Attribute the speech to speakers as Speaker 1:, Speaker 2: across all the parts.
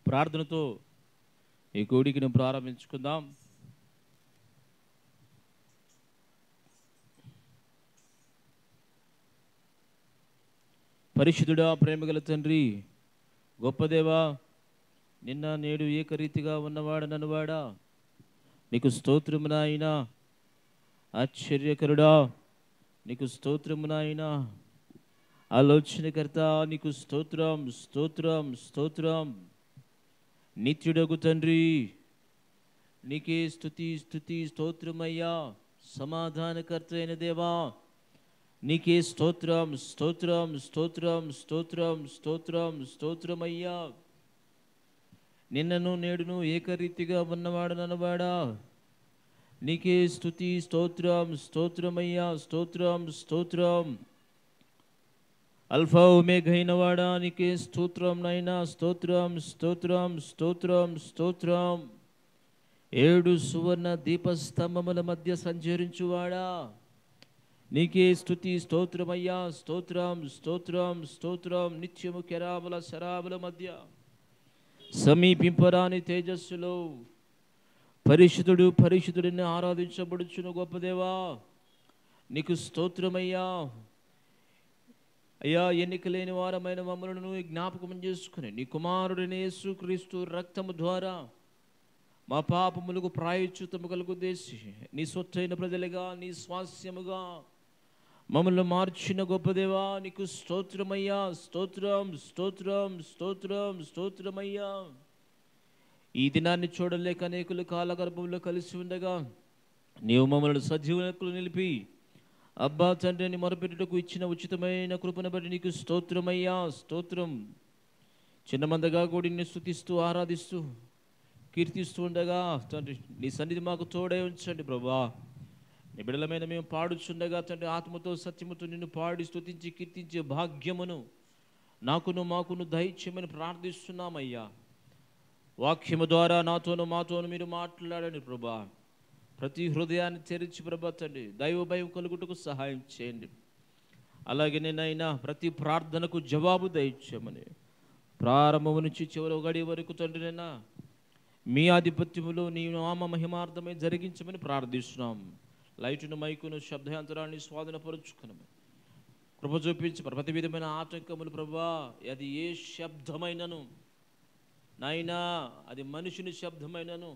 Speaker 1: ప్రార్థనతో ఈ కూడికను ప్రారంభించుకుందాం. పరిశుద్ధుడా, ప్రేమగల తండ్రి, గొప్ప దేవా, నిన్న నేడు ఏకరీతిగా ఉన్నవాడు నన్నువాడా, నీకు స్తోత్రము నాయనా. ఆశ్చర్యకరుడా, నీకు స్తోత్రము నాయనా. ఆలోచనకర్త, నీకు స్తోత్రం స్తోత్రం స్తోత్రం. నిత్యుడగు తండ్రి, నీకే స్తుతి స్తుతి స్తోత్రమయ్యా. సమాధానకర్త అయిన దేవా, నీకే స్తోత్రం స్తోత్రం స్తోత్రం స్తోత్రం స్తోత్రం స్తోత్రమయ్యా. నిన్నను నేడును ఏకరీతిగా ఉన్నవాడు నన్నవాడా, నీకే స్తుతి స్తోత్రం స్తోత్రమయ్యా. స్తోత్రం స్తోత్రం. అల్ఫా ఒమేగా అయినవాడా, నీకే స్తోత్రం నైనా. స్తోత్రం స్తోత్రం స్తోత్రం స్తోత్రం. 7 సువర్ణ దీపస్తంభముల మధ్య సంచరించువాడా, నీకే స్తుతి స్తోత్రమయ్యా. స్తోత్రం స్తోత్రం స్తోత్రం. నిత్యము కెరాబుల శరాబుల మధ్య సమీపింపరాని తేజస్సులో పరిశుద్ధుడు పరిశుద్ధుడిని ఆరాధించబడుచును గొప్ప దేవా, నీకు స్తోత్రమయ్యా. అయ్యా, ఎన్నిక లేని వారమైన మమ్మలను జ్ఞాపకం చేసుకుని నీ కుమారుడైన యేసుక్రీస్తు రక్తము ద్వారా మా పాపములకు ప్రాయశ్చిత్తము కలుగజేసి నీ సొత్తైన ప్రజలుగా, నీ స్వాస్యముగా మమ్మల్ని మార్చిన గొప్ప దేవా, నీకు స్తోత్రమయ్యా. స్తోత్రం స్తోత్రం స్తోత్రం స్తోత్రమయ్యా. ఈ దినాన్ని చూడలేక అనేకులు కాలగర్భంలో కలిసి ఉండగా నీవు మమ్మల్ని సజీవులకు నిలిపి అబ్బా తండ్రిని మొరపెట్టుటకు ఇచ్చిన ఉచితమైన కృపను బట్టి నీకు స్తోత్రమయ్యా. స్తోత్రం. చిన్న మందగా కూడా నిన్ను స్తుతిస్తూ ఆరాధిస్తూ కీర్తిస్తూ ఉండగా తండ్రి, నీ సన్నిధి మాకు తోడే ఉంచండి ప్రభా. నీ బిడ్డలమైన మేము పాడుచుండగా తండ్రి, ఆత్మతో సత్యముతో నిన్ను పాడి స్తుతించి కీర్తించే భాగ్యమును నాకును మాకును దయచేయమని ప్రార్థిస్తున్నామయ్యా. వాక్యము ద్వారా నాతోను మాతోను మీరు మాట్లాడండి ప్రభా. ప్రతి హృదయాన్ని తెరిచి ప్రభా తండ్రి, దైవ భయం కలుగుటకు సహాయం చేయండి. అలాగే నేనైనా ప్రతి ప్రార్థనకు జవాబు దయచేయమని ప్రారంభం నుంచి చివరి గడి వరకు తండ్రి నైనా మీ ఆధిపత్యములో నీ నామ మహిమార్థమై జరిగించమని ప్రార్థిస్తున్నాం. లైటును మైకును శబ్దయంత్రాన్ని స్వాధీనపరుచుకున్నాము. కృప చూపించి ప్రతి విధమైన ఆటంకములు ప్రభా, అది ఏ శబ్దమైనను నాయనా, అది మనుషుని శబ్దమైనను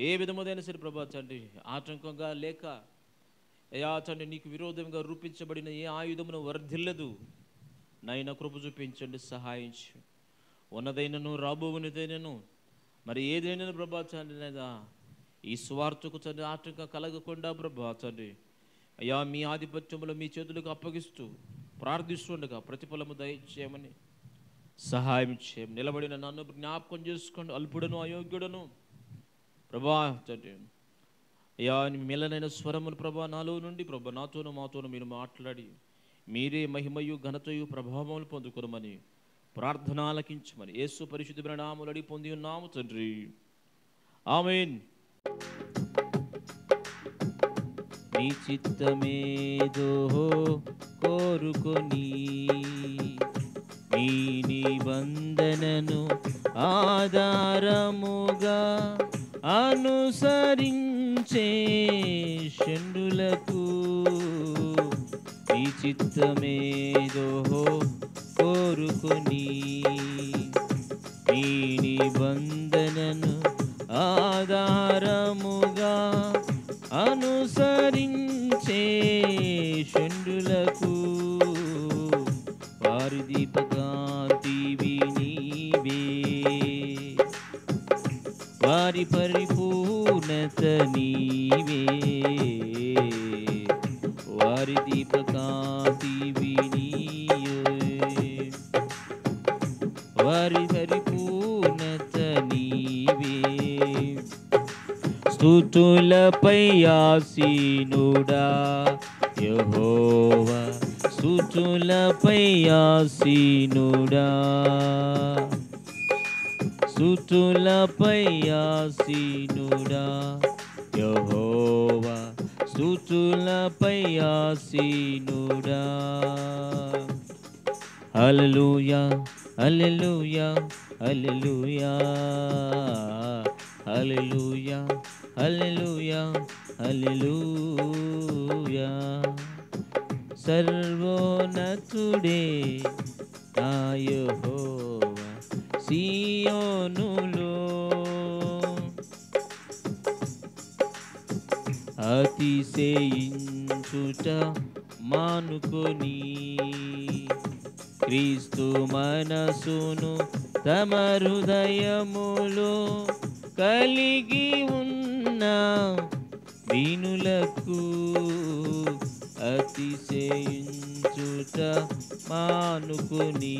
Speaker 1: ఏ విధముదైనా సరే ప్రభా తండ్రి, ఆటంకంగా లేక అయ్యా తండ్రి నీకు విరోధంగా రూపించబడిన ఏ ఆయుధమును వర్ధిల్లదు నాయన. కృప చూపించండి, సహాయించు. ఉన్నదైనను రాబోవునిదైనను మరి ఏదైనా ప్రభా తండ్రి లేదా ఈ స్వార్థకు తండ్రి ఆటంకం కలగకుండా ప్రభా తండ్రి అయ్యా మీ ఆధిపత్యములో మీ చేతులకు అప్పగిస్తూ ప్రార్థిస్తుండగా ప్రతిఫలము దయచేయమని సహాయం చేయమని. నిలబడిన నన్ను జ్ఞాపకం చేసుకోండి, అల్పుడను అయోగ్యుడను ప్రభా తండ్రి అయ్యా. మెల్లనైన స్వరములు ప్రభా నాలో నుండి ప్రభా నాతోను మాతోను మీరు మాట్లాడి మీరే మహిమయు ఘనతయు ప్రభావములు పొందుకోమని ప్రార్థన ఆలకించమని యేసు పరిశుద్ధమైన నామములో అడిగి పొంది ఉన్నాము తండ్రి, ఆమేన్. నీ చిత్తమేదో కోరుకొని నీ నిబంధనను ఆధారముగా అనుసరించే షండులకు నీ చిత్తమేదో కోరుకొని నీ నిబంధనను ఆధారముగా అనుసరించే షండులకు వారి దీపకాంతివి నీవే, వారి పరిపూర్ణత నీవే, వారి దీపకాంతివి నీవే, వారి పరిపూర్ణత నీవే. స్తుతులపై ఆసీనుడా యెహోవా, స్తుతులపై ఆసీనుడా, స్తుతులపై ఆసీనుడా యెహోవా, స్తుతులపై ఆసీనుడా. హల్లెలూయా హల్లెలూయా హల్లెలూయా హల్లెలూయా హల్లెలూయా హల్లెలూయా. సర్వోన్నతుడే నా యెహోవా సీయోనులో అతిశయించుట మానుకొని క్రీస్తు మనసును తమ హృదయములో కలిగి ఉన్న దీనులకు అతిశయించుట మానుకొని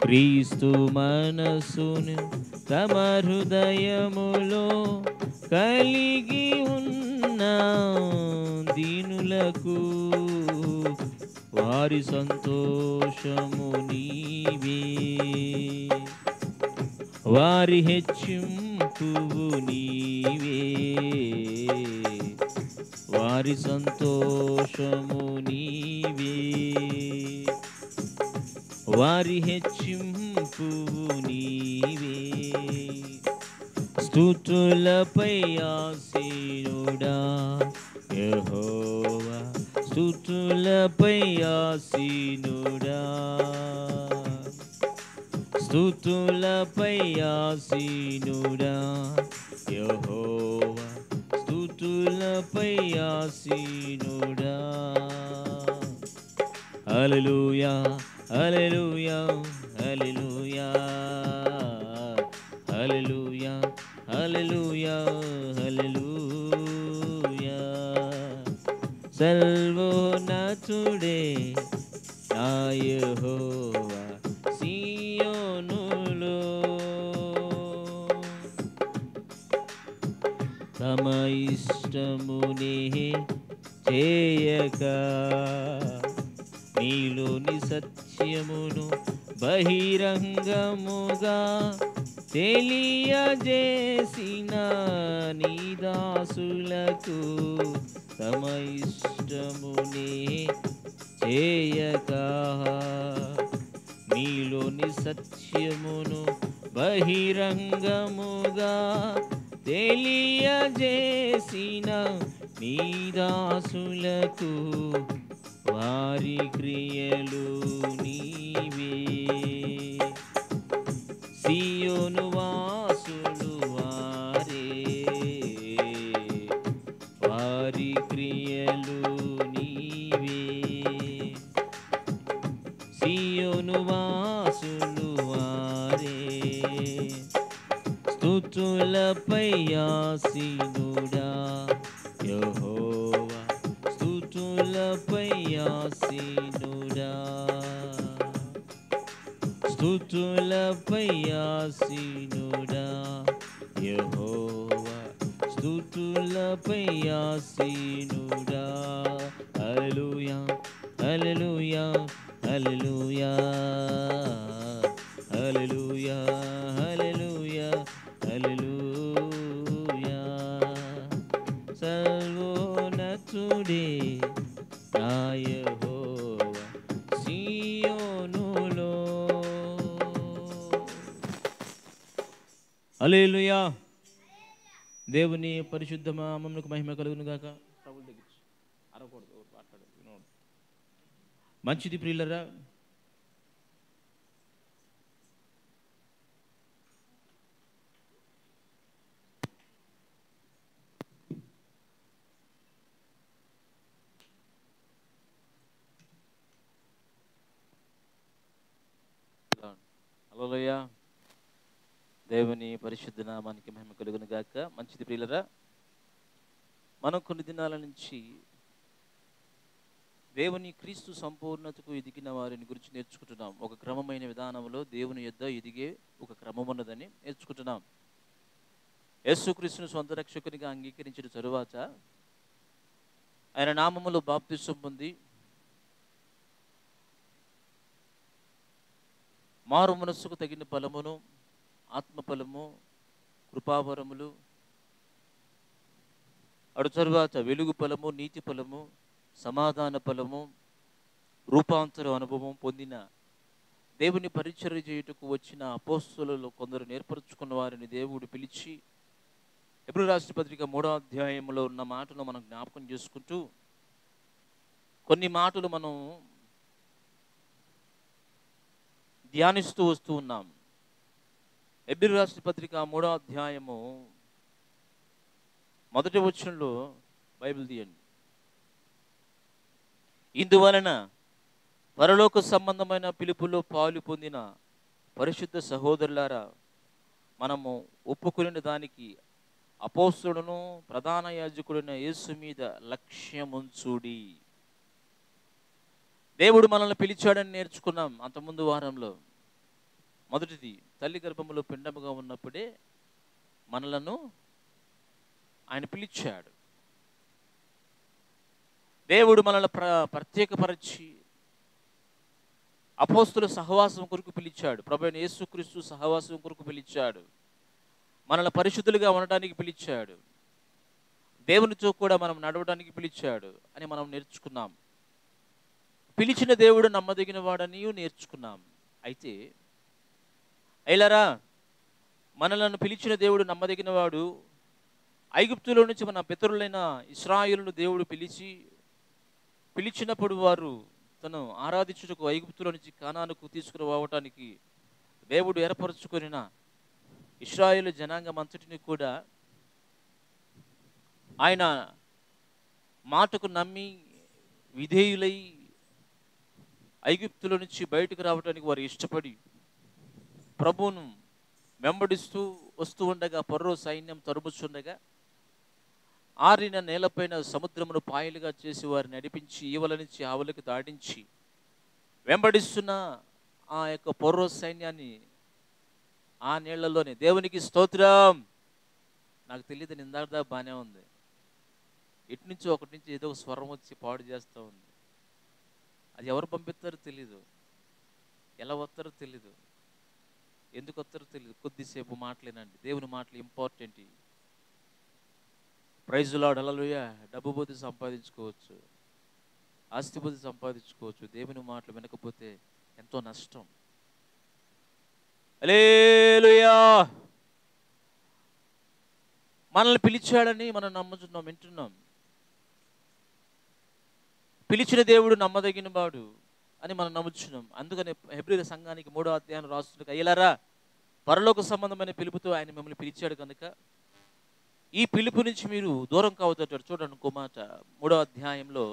Speaker 1: క్రీస్తు మనసును తమ హృదయములో కలిగి ఉన్న దీనులకు వారి సంతోషము నీవే, వారి హెచ్చింపువు నీవే, వారి సంతోషము నీవే, వారి హెచ్చింపువు నీవే. స్తుతులపై ఆసీనుడా యెహోవా, స్తుతులపై ఆసీనుడా, స్తుతులపై ఆసీనుడా యెహోవా, స్తుతులపై ఆసీనుడా. హల్లెలూయా హల్లెలూయా హల్లెలూయా హల్లెలూయా హల్లెలూయా హల్లెలూయా. సర్వోన్నతుడే నా యెహోవా సీయోనులో తమ ఇష్టమునే చేయక నీలోని సత్యమును బహిరంగముగా తెలియజేసిన నీ దాసులకు తమ ఇష్టమునే చేయక నీలోని సత్యమును బహిరంగముగా తెలియజేసిన నీ దాసులకు వారి క్రియలు నీవే. సీయోను వాసులు వారే, వారి క్రియలు నీవే. సీయోను వాసులు వారే, స్తుతులపై ఆసీనుడా యెహోవా, స్తుతులపై ఆసీనుడా, స్తుతులపై ఆసీనుడా యెహోవా, స్తుతులపై ఆసీనుడా. హల్లెలూయా హల్లెలూయా హల్లెలూయా హల్లెలూయా హల్లెలూయా హల్లెలూయా. సర్వోన్నతుడే నా యెహోవా సీయోనులో. హల్లెలూయా. దేవుని పరిశుద్ధ నామమునకు మహిమ కలుగును గాక. ప్రభువు దగ్గర అరవకూడదు, మాట్లాడదు, వినోడు. మంచిది ప్రియులరా, హల్లెలూయా. దేవుని పరిశుద్ధ నామానికి మహిమ కలుగును గాక. మంచిది ప్రియులరా, మనం కొన్ని దినాల నుంచి దేవుని క్రీస్తు సంపూర్ణతకు ఎదిగిన వారిని గురించి నేర్చుకుంటున్నాం. ఒక క్రమమైన విధానంలో దేవుని యొద్ద ఎదిగే ఒక క్రమం ఉన్నదని నేర్చుకుంటున్నాం. యేసుక్రీస్తును సొంత రక్షకునిగా అంగీకరించిన తరువాత ఆయన నామములో బాప్తిసం పొంది మారు మనస్సుకు తగిన ఫలమును, ఆత్మ ఫలము, కృపావరములు, అటు తరువాత వెలుగు ఫలము, నీతి ఫలము, సమాధాన ఫలము, రూపాంతర అనుభవం పొందిన దేవుని పరిచర్య చేయుటకు వచ్చిన అపోస్తలులలో కొందరు నేర్పరుచుకున్న వారిని దేవుడు పిలిచి హెబ్రీ రాసిన పత్రిక 3వ అధ్యాయంలో ఉన్న మాటను మనం జ్ఞాపకం చేసుకుంటూ కొన్ని మాటలు మనం ధ్యానిస్తూ వస్తూ ఉన్నాం. హెబ్రీ రాసిన పత్రిక 3వ అధ్యాయము 1వ వచనంలో బైబిల్ తీయండి. ఇందువలన పరలోక సంబంధమైన పిలుపులో పాలు పొందిన పరిశుద్ధ సహోదరులారా, మనము ఒప్పుకునే దానికి అపోస్తలుడును ప్రధాన యాజకుడైన యేసు మీద లక్ష్యముంచుడి. దేవుడు మనల్ని పిలిచాడని నేర్చుకున్నాం అంతకుముందు వారంలో. మొదటిది, తల్లి గర్భములో పిండముగా ఉన్నప్పుడే మనలను ఆయన పిలిచాడు. దేవుడు మనల్ని ప్రత్యేకపరిచి అపోస్తుల సహవాసం కొరకు పిలిచాడు. ప్రభువైన యేసుక్రీస్తు సహవాసం కొరకు పిలిచాడు. మనల్ని పరిశుద్ధులుగా ఉండడానికి పిలిచాడు. దేవునితో కూడా మనం నడవడానికి పిలిచాడు అని మనం నేర్చుకున్నాం. పిలిచిన దేవుడు నమ్మదగిన వాడని నేర్చుకున్నాం. అయితే అయిలరా, మనలను పిలిచిన దేవుడు నమ్మదగిన వాడు. ఐగుప్తులో నుంచి మన పితరులైన ఇశ్రాయేలును దేవుడు పిలిచినప్పుడు వారు తను ఆరాధించుటకు ఐగుప్తులో నుంచి కానానుకు తీసుకుని పోవటానికి దేవుడు ఏర్పరచుకొనిన ఇశ్రాయేలు జనాంగం అంతటిని కూడా ఆయన మాటకు నమ్మి విధేయులై ఐగుప్తులో నుంచి బయటకు రావడానికి వారు ఇష్టపడి ప్రభువును వెంబడిస్తూ వస్తూ ఉండగా, ఫరో సైన్యం తరుముచుండగా ఆరిన నేలపైన సముద్రమును పాయలుగా చేసి వారిని నడిపించి ఈవల నుంచి ఆవులకు దాటించి వెంబడిస్తున్న ఆ యొక్క ఫరో సైన్యాన్ని ఆ నీళ్లలోనే దేవునికి స్తోత్రం. నాకు తెలియదు, నిందాదా బాగానే ఉంది. ఇటు నుంచి ఒకటి నుంచి ఏదో స్వరం వచ్చి పాడు చేస్తూ ఉంది. అది ఎవరు పంపిస్తారో తెలీదు, ఎలా వస్తారో తెలీదు, ఎందుకు వస్తారో తెలీదు. కొద్దిసేపు మాటలేనండి, దేవుని మాటలు ఇంపార్టెంట్. ప్రైజ్ లార్డ్, హల్లెలూయా. డబ్బు పోతే సంపాదించుకోవచ్చు, ఆస్తి పోతే సంపాదించుకోవచ్చు, దేవుని మాటలు వినకపోతే ఎంతో నష్టం. హల్లెలూయా. మనల్ని పిలిచాడని మనం నమ్ముతున్నాం, వింటున్నాం. పిలిచిన దేవుడు నమ్మదగిన వాడు అని మనం నమ్ముచున్నాం. అందుకని హెబ్రీ సంఘానికి 3వ అధ్యాయం రాస్తున్న అయ్యలారా, పరలోక సంబంధమైన పిలుపుతో ఆయన మిమ్మల్ని పిలిచాడు కనుక ఈ పిలుపు నుంచి మీరు దూరం కావద్దంటాడు. చూడండి ఇంకో మాట 3వ అధ్యాయంలో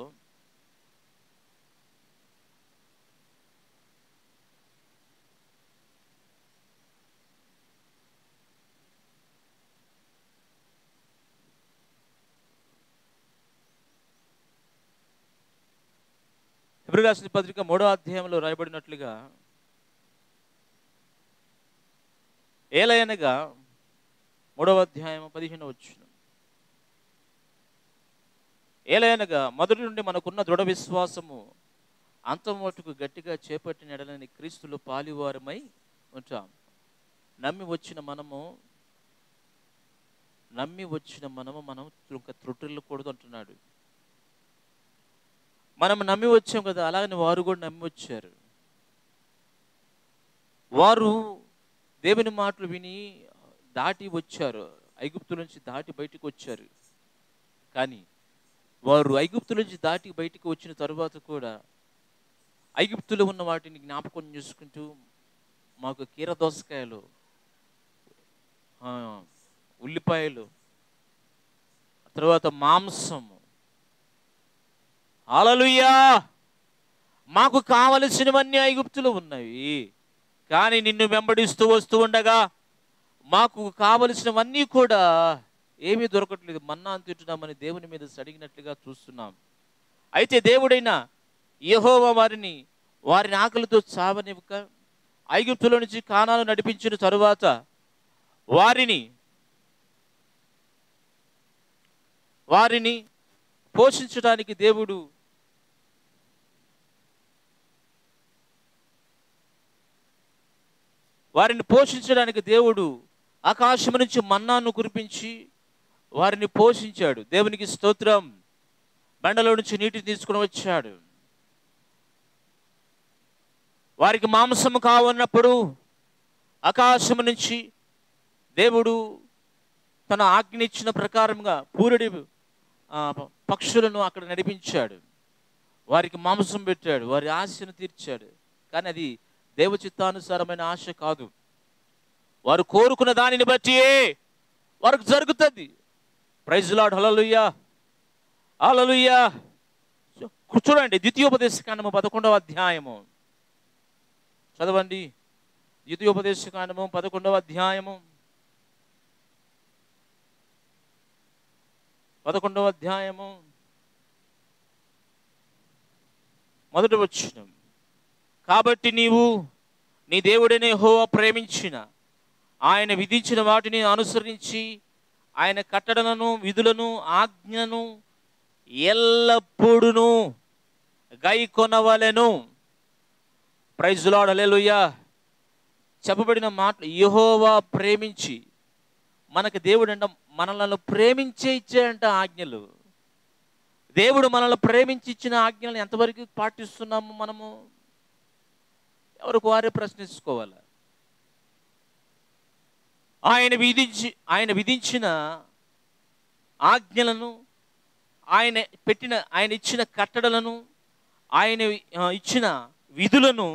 Speaker 1: హెబ్రీ రాసిన పత్రిక 3వ అధ్యాయంలో రాయబడినట్లుగా, ఏలయనగా 3వ అధ్యాయం 15వ వచనం, ఏలయనగా మొదటి నుండి మనకున్న దృఢ విశ్వాసము అంతం మట్టుకు గట్టిగా చేపట్టిన ఎడలని క్రీస్తులో పాలివారమై ఉంటాం. నమ్మి వచ్చిన మనము మనం త్రుటిల్లకూడదు అంటున్నాడు. మనం నమ్మి వచ్చాం కదా, అలాగని వారు కూడా నమ్మి వచ్చారు. వారు దేవుని మాటలు విని దాటి వచ్చారు, ఐగుప్తు నుంచి దాటి బయటకు వచ్చారు. కానీ వారు ఐగుప్తు నుంచి దాటి బయటకు వచ్చిన తరువాత కూడా ఐగుప్తులో ఉన్న వాటిని జ్ఞాపకం చేసుకుంటూ, మాకు కీరదోసకాయలు, ఉల్లిపాయలు, తర్వాత మాంసము, హల్లెలూయా, మాకు కావలసినవన్నీ ఐగుప్తులో ఉన్నవి. కానీ నిన్ను వెంబడిస్తూ వస్తూ ఉండగా మాకు కావలసినవన్నీ కూడా ఏమీ దొరకట్లేదు, మన్నా తింటున్నామని దేవుని మీద సడిగినట్లుగా చూస్తున్నాం. అయితే దేవుడైన యెహోవా వారిని ఆకలితో చావనివ్వక ఐగుప్తులో నుంచి కానాను నడిపించిన తరువాత వారిని పోషించడానికి దేవుడు ఆకాశం నుంచి మన్నాను కురిపించి వారిని పోషించాడు. దేవునికి స్తోత్రం. బండలో నుంచి నీటిని తీసుకుని వచ్చాడు. వారికి మాంసము కావన్నప్పుడు ఆకాశము నుంచి దేవుడు తన ఆజ్ఞ ఇచ్చిన ప్రకారంగా పూరడి పక్షులను అక్కడ నడిపించాడు. వారికి మాంసం పెట్టాడు, వారి ఆశను తీర్చాడు. కానీ అది దేవచిత్తానుసారమైన ఆశ కాదు. వారు కోరుకున్న దానిని బట్టియే వారికి జరుగుతుంది. ప్రైజ్ లార్డ్, హల్లెలూయా, హల్లెలూయా. చూడండి, ద్వితీయోపదేశకాండము 11వ అధ్యాయము చదవండి. ద్వితీయోపదేశకాండము 11వ అధ్యాయము 11వ అధ్యాయము మొదటి వచనం. కాబట్టి నీవు నీ దేవుడైన యెహోవా ప్రేమించిన, ఆయన విధించిన వాటిని అనుసరించి ఆయన కట్టడలను, విధులను, ఆజ్ఞను ఎల్లప్పుడూ గైకొనవలెను. ప్రైజ్ లార్డ్, హల్లెలూయా. చెప్పబడిన మాటలు, యెహోవా ప్రేమించి, మనకి దేవుడు అంట మనల్ని ప్రేమించే ఇచ్చాడంట ఆజ్ఞలు. దేవుడు మనల్ని ప్రేమించి ఇచ్చిన ఆజ్ఞలను ఎంతవరకు పాటిస్తున్నాము మనము? ఎవరికి వారే ప్రశ్నించుకోవాలి. ఆయన విధించిన ఆజ్ఞలను, ఆయన ఇచ్చిన కట్టడలను, ఆయన ఇచ్చిన విధులను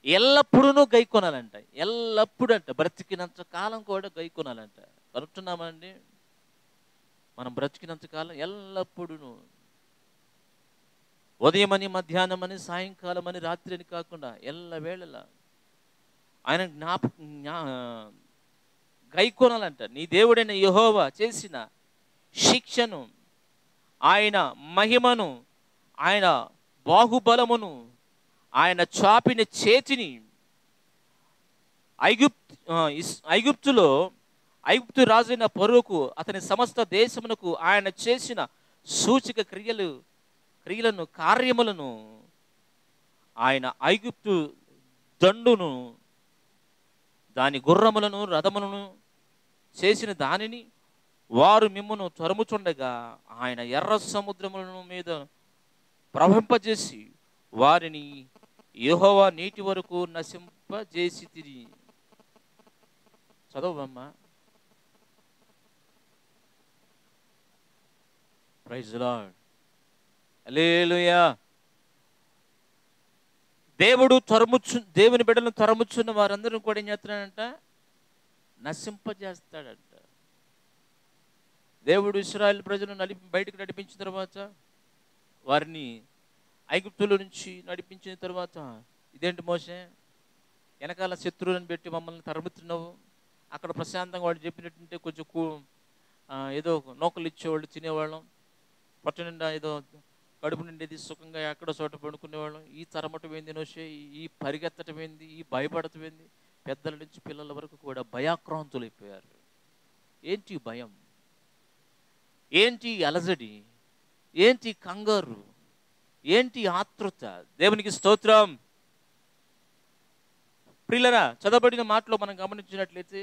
Speaker 1: ఎల్లప్పుడూ గైకొనాలంట. ఎల్లప్పుడూ అంట, బ్రతికినంత కాలం కూడా గైకొనాలంట. కనుక్కున్నామండి? మనం బ్రతికినంత కాలం ఎల్లప్పుడూ, ఉదయమని, మధ్యాహ్నమని, సాయంకాలం అని, రాత్రి అని కాకుండా ఎల్లవేళలా ఆయన గైకొనాలంట. నీ దేవుడైన యెహోవా చేసిన శిక్షను, ఆయన మహిమను, ఆయన బాహుబలమును, ఆయన చాపిన చేతిని, ఐగుప్తు రాజైన ఫరోకు అతని సమస్త దేశమునకు ఆయన చేసిన సూచక క్రియలను, కార్యములను, ఆయన ఐగుప్తు దండును, దాని గుర్రములను, రథములను చేసిన దానిని వారు మిమ్మును తరుముచుండగా ఆయన ఎర్ర సముద్రములను మీద ప్రవహింపజేసి వారిని యెహోవా నీటి వరకు నశింపజేసి తిరిగి. చదవమ్మా. ప్రైజ్ లార్డ్, హల్లెలూయా. దేవుని బిడ్డలను తరుముచున్న వారందరూ కూడా ఏం చేస్తున్నాడంట? నశింపజేస్తాడంట. దేవుడు ఇశ్రాయేలు ప్రజలను బయటకు నడిపించిన తర్వాత, వారిని ఐగుప్తుల నుంచి నడిపించిన తర్వాత, ఇదేంటి మోషే, వెనకాల శత్రువులను పెట్టి మమ్మల్ని తరుముతున్నావు, అక్కడ ప్రశాంతంగా వాడు చెప్పినట్టుంటే కొంచెం ఏదో నౌకలు ఇచ్చేవాళ్ళు, తినేవాళ్ళం, పొట్ట నిండా ఏదో కడుపు నిండేది, సుఖంగా ఎక్కడో చోట పడుకునేవాళ్ళం. ఈ తరమటం ఏంది నోషే, ఈ పరిగెత్తటం ఏంది, ఈ భయపడటం ఏంది? పెద్దల నుంచి పిల్లల వరకు కూడా భయాక్రాంతులు అయిపోయారు. ఏంటి భయం, ఏంటి అలజడి, ఏంటి కంగారు, ఏంటి ఆతృత? దేవునికి స్తోత్రం. ప్రియులరా, చదవబడిన మాటలో మనం గమనించినట్లయితే,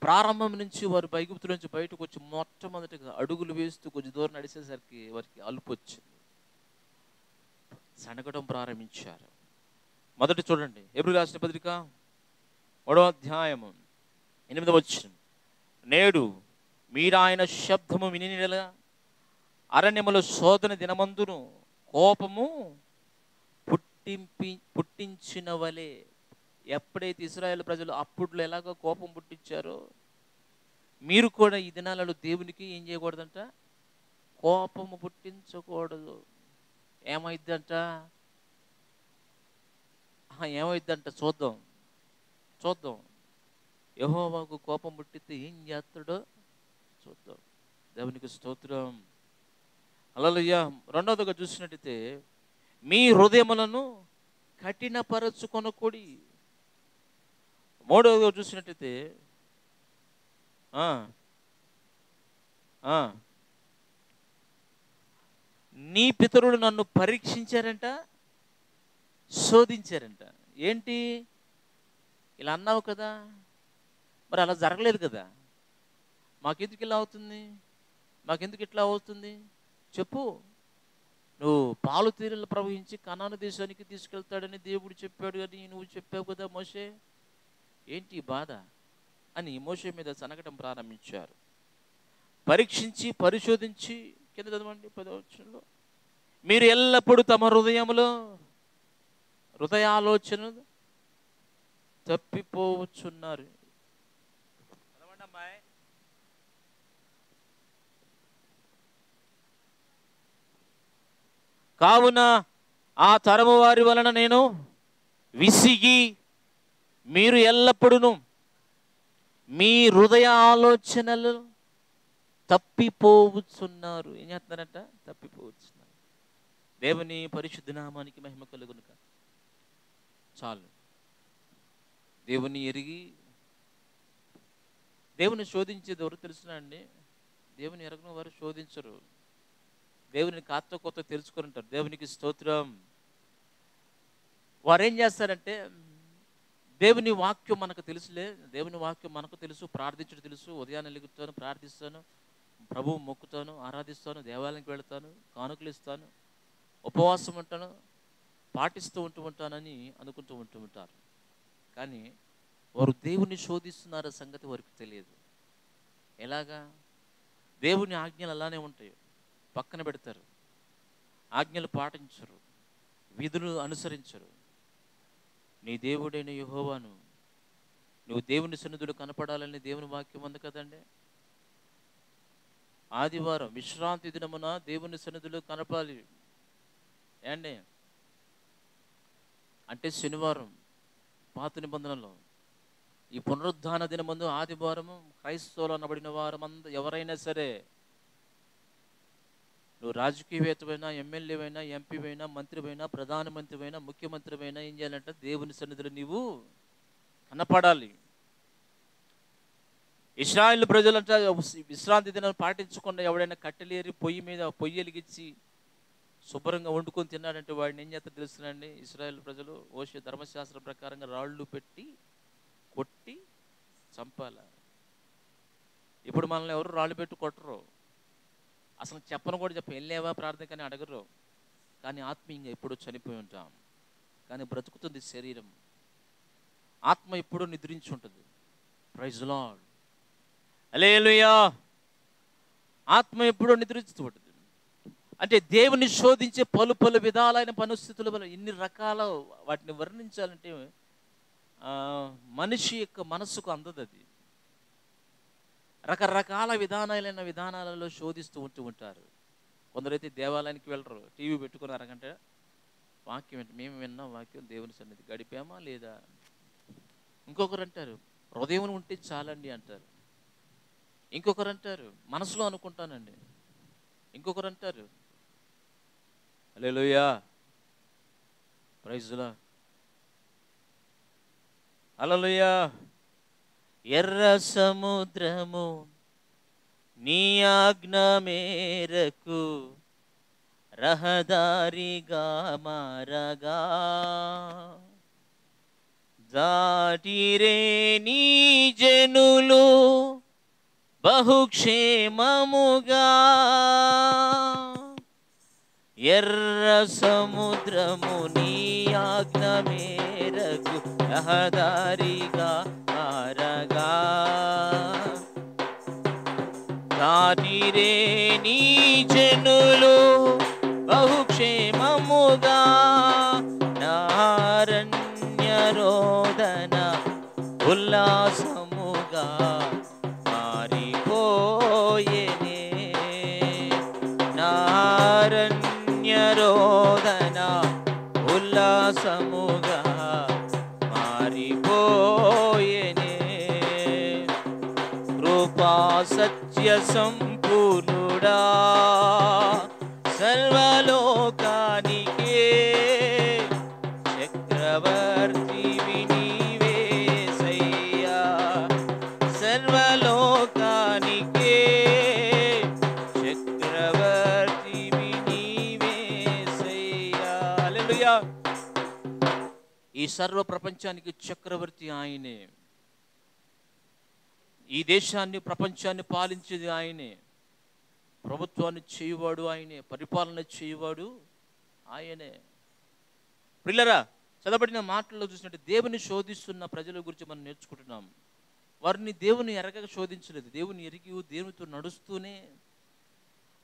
Speaker 1: ప్రారంభం నుంచి వారు ఐగుప్తు నుంచి బయటకు వచ్చి మొట్టమొదటిగా అడుగులు వేస్తూ కొంచెం దూరం నడిచేసరికి వారికి అలుపు వచ్చింది, సనగడం ప్రారంభించారు. మొదటి చూడండి, హెబ్రీ రాసిన పత్రిక 3వ అధ్యాయము 8వ వచనం. నేడు మీరు ఆయన శబ్దము వినినెడల అరణ్యములో శోధన దినమందును కోపము పుట్టించిన వలె. ఎప్పుడైతే ఇశ్రాయేలు ప్రజలు అప్పుడులో ఎలాగో కోపం పుట్టించారో, మీరు కూడా ఈ దినాలలో దేవునికి ఏం చేయకూడదంట? కోపము పుట్టించకూడదు. ఏమైద్దంట? చూద్దాం. యెహోవాకు కోపం పుట్టితే ఏం చేస్తాడో చూద్దాం. దేవునికి స్తోత్రం, హల్లెలూయా. రెండవదిగా చూసినట్టయితే, మీ హృదయములను కఠినపరచుకొనకుడి. మూడవదిగా చూసినట్టయితే, నీ పితరులు నన్ను పరీక్షించారంట, శోధించారంట. ఏంటి? ఇలా అన్నావు కదా, మరి అలా జరగలేదు కదా, మాకెందుకు ఇలా అవుతుంది, మాకెందుకు ఇట్లా అవుతుంది చెప్పు. నువ్వు పాలు తీరులు ప్రవహించి కనాను దేశానికి తీసుకెళ్తాడని దేవుడు చెప్పాడు అని నువ్వు చెప్పావు కదా మోషే, ఏంటి ఈ బాధ అని మోషే మీద సనగటం ప్రారంభించారు. పరీక్షించి పరిశోధించి, కింద చదవండి 10వ వచనంలో, మీరు ఎల్లప్పుడూ తమ హృదయాలోచన తప్పిపోవచ్చున్నారు. చదవండి అమ్మాయి. కావున ఆ తరము వారి వలన నేను విసిగి మీరు ఎల్లప్పుడూ మీ హృదయ ఆలోచనలు తప్పిపోవచ్చున్నారు. ఏం చేస్తున్నారంట? తప్పిపోవచ్చున్నారు. దేవుని పరిశుద్ధ నామానికి మహిమ కలుగును కాక. చాలు. దేవుని ఎరిగి దేవుని శోధించేది ఎవరు తెలుసునా అండి? దేవుని ఎరగని వారు శోధించరు. దేవుని కాస్త కొత్త తెలుసుకొని ఉంటారు. దేవునికి స్తోత్రం. వారు ఏం చేస్తారంటే, దేవుని వాక్యం మనకు తెలుసులే, దేవుని వాక్యం మనకు తెలుసు, ప్రార్థించడం తెలుసు, ఉదయాన్నే లెగుతాను, ప్రార్థిస్తాను, ప్రభువు మొక్కుతాను, ఆరాధిస్తాను, దేవాలయానికి వెళతాను, కానుకలు ఇస్తాను, ఉపవాసం ఉంటాను, పాటిస్తూ ఉంటానని అనుకుంటూ ఉంటారు. కానీ వారు దేవుని శోధిస్తున్నారు సంగతి వారికి తెలియదు. ఎలాగా? దేవుని ఆజ్ఞలు అలానే ఉంటాయి, పక్కన పెడతారు, ఆజ్ఞలు పాటించరు, విధులు అనుసరించరు. నీ దేవుడైన యెహోవాను నువ్వు దేవుని సన్నిధిలో కనపడాలని దేవుని వాక్యం ఉంది కదండి. ఆదివారం విశ్రాంతి దినమున దేవుని సన్నిధిలో కనపాలి ఏండి అంటే శనివారం పాత నిబంధనలో. ఈ పునరుద్ధాన దినమందు ఆదివారము క్రైస్తవులు అనబడిన వారు ఎవరైనా సరే, నువ్వు రాజకీయవేత్తమైనా, ఎమ్మెల్యేవైనా, ఎంపీవైనా, మంత్రివైనా, ప్రధానమంత్రివైనా, ముఖ్యమంత్రివైనా ఏం చేయాలంటే దేవుని సన్నిధిలో నీవు కనపడాలి. ఇశ్రాయేలు ప్రజలంటే విశ్రాంతి దినాన్ని పాటించకుండా ఎవడైనా కట్టెలేరి పొయ్యి మీద పొయ్యి వెలిగించి శుభ్రంగా వండుకొని తిన్నాడంటే వాడిని ఏం చేస్తారు తెలుస్తుందండి? ఇశ్రాయేలు ప్రజలు ఓషే ధర్మశాస్త్రం ప్రకారంగా రాళ్ళు పెట్టి కొట్టి చంపాల. ఇప్పుడు మనల్ని ఎవరు రాళ్ళు పెట్టి కొట్టరు, అసలు చెప్పను కూడా వెళ్ళేవా ప్రార్థన కానీ అడగరు. కానీ ఆత్మీయంగా ఎప్పుడూ చనిపోయి ఉంటాం, కానీ బ్రతుకుతుంది శరీరం. ఆత్మ ఎప్పుడూ నిద్రించి ఉంటుంది. ప్రైజ్ లార్డ్, హల్లెలూయా. ఆత్మ ఎప్పుడూ నిద్రిస్తూ ఉంటుంది. అంటే దేవుని శోధించే పలు విధాలైన పరిస్థితుల వల్ల ఇన్ని రకాల వాటిని వర్ణించాలంటే మనిషి యొక్క మనస్సుకు అందదు. అది రకరకాల విధానాలలో శోధిస్తూ ఉంటారు. కొందరైతే దేవాలయానికి వెళ్ళరు, టీవీ పెట్టుకుని అరగంట వాక్యం మేము విన్నాం, వాక్యం దేవుని సన్నిధి గడిపామా లేదా. ఇంకొకరు అంటారు హృదయం ఉంటే చాలండి అంటారు. ఇంకొకరు అంటారు మనసులో అనుకుంటానండి. ఇంకొకరు అంటారు హల్లెలూయా, ప్రైజ్ లార్డ్, హల్లెలూయా. ఎర్ర సముద్రము నీ ఆజ్ఞ మేరకు రహదారిగా మారగా, దాటిరే నీ జనులు బహుక్షేమముగా. ఎర్ర సముద్రము నీ ఆజ్ఞ మేరకు రహదారిగా మారగా, దాటిరే నీ జనులు బహుక్షేమముగా. నారణ్య రోదన ఉల్లాసముగా మారిపోయేనే. నారణ్య రోదన ఉల్లాసముగా మారిపోయేనే. కృపా సత్య సంపూర్ణుడా సర్వలోకానికే చక్రవర్తివి నీవేసయ్యా. సర్వలోకానికే చక్రవర్తివి నీవేసయ్యా. హల్లెలూయా. ఈ సర్వ ప్రపంచానికి చక్రవర్తి ఆయనే. ఈ దేశాన్ని ప్రపంచాన్ని పాలించేది ఆయనే. ప్రభుత్వాన్ని చేయువాడు ఆయనే, పరిపాలన చేయువాడు ఆయనే. ప్రియులారా, చదవబడిన మాటల్లో చూసినట్టు దేవుని శోధిస్తున్న ప్రజల గురించి మనం నేర్చుకుంటున్నాం. వారిని దేవుని ఎరగక శోధించలేదు, దేవుని ఎరిగి దేవునితో నడుస్తూనే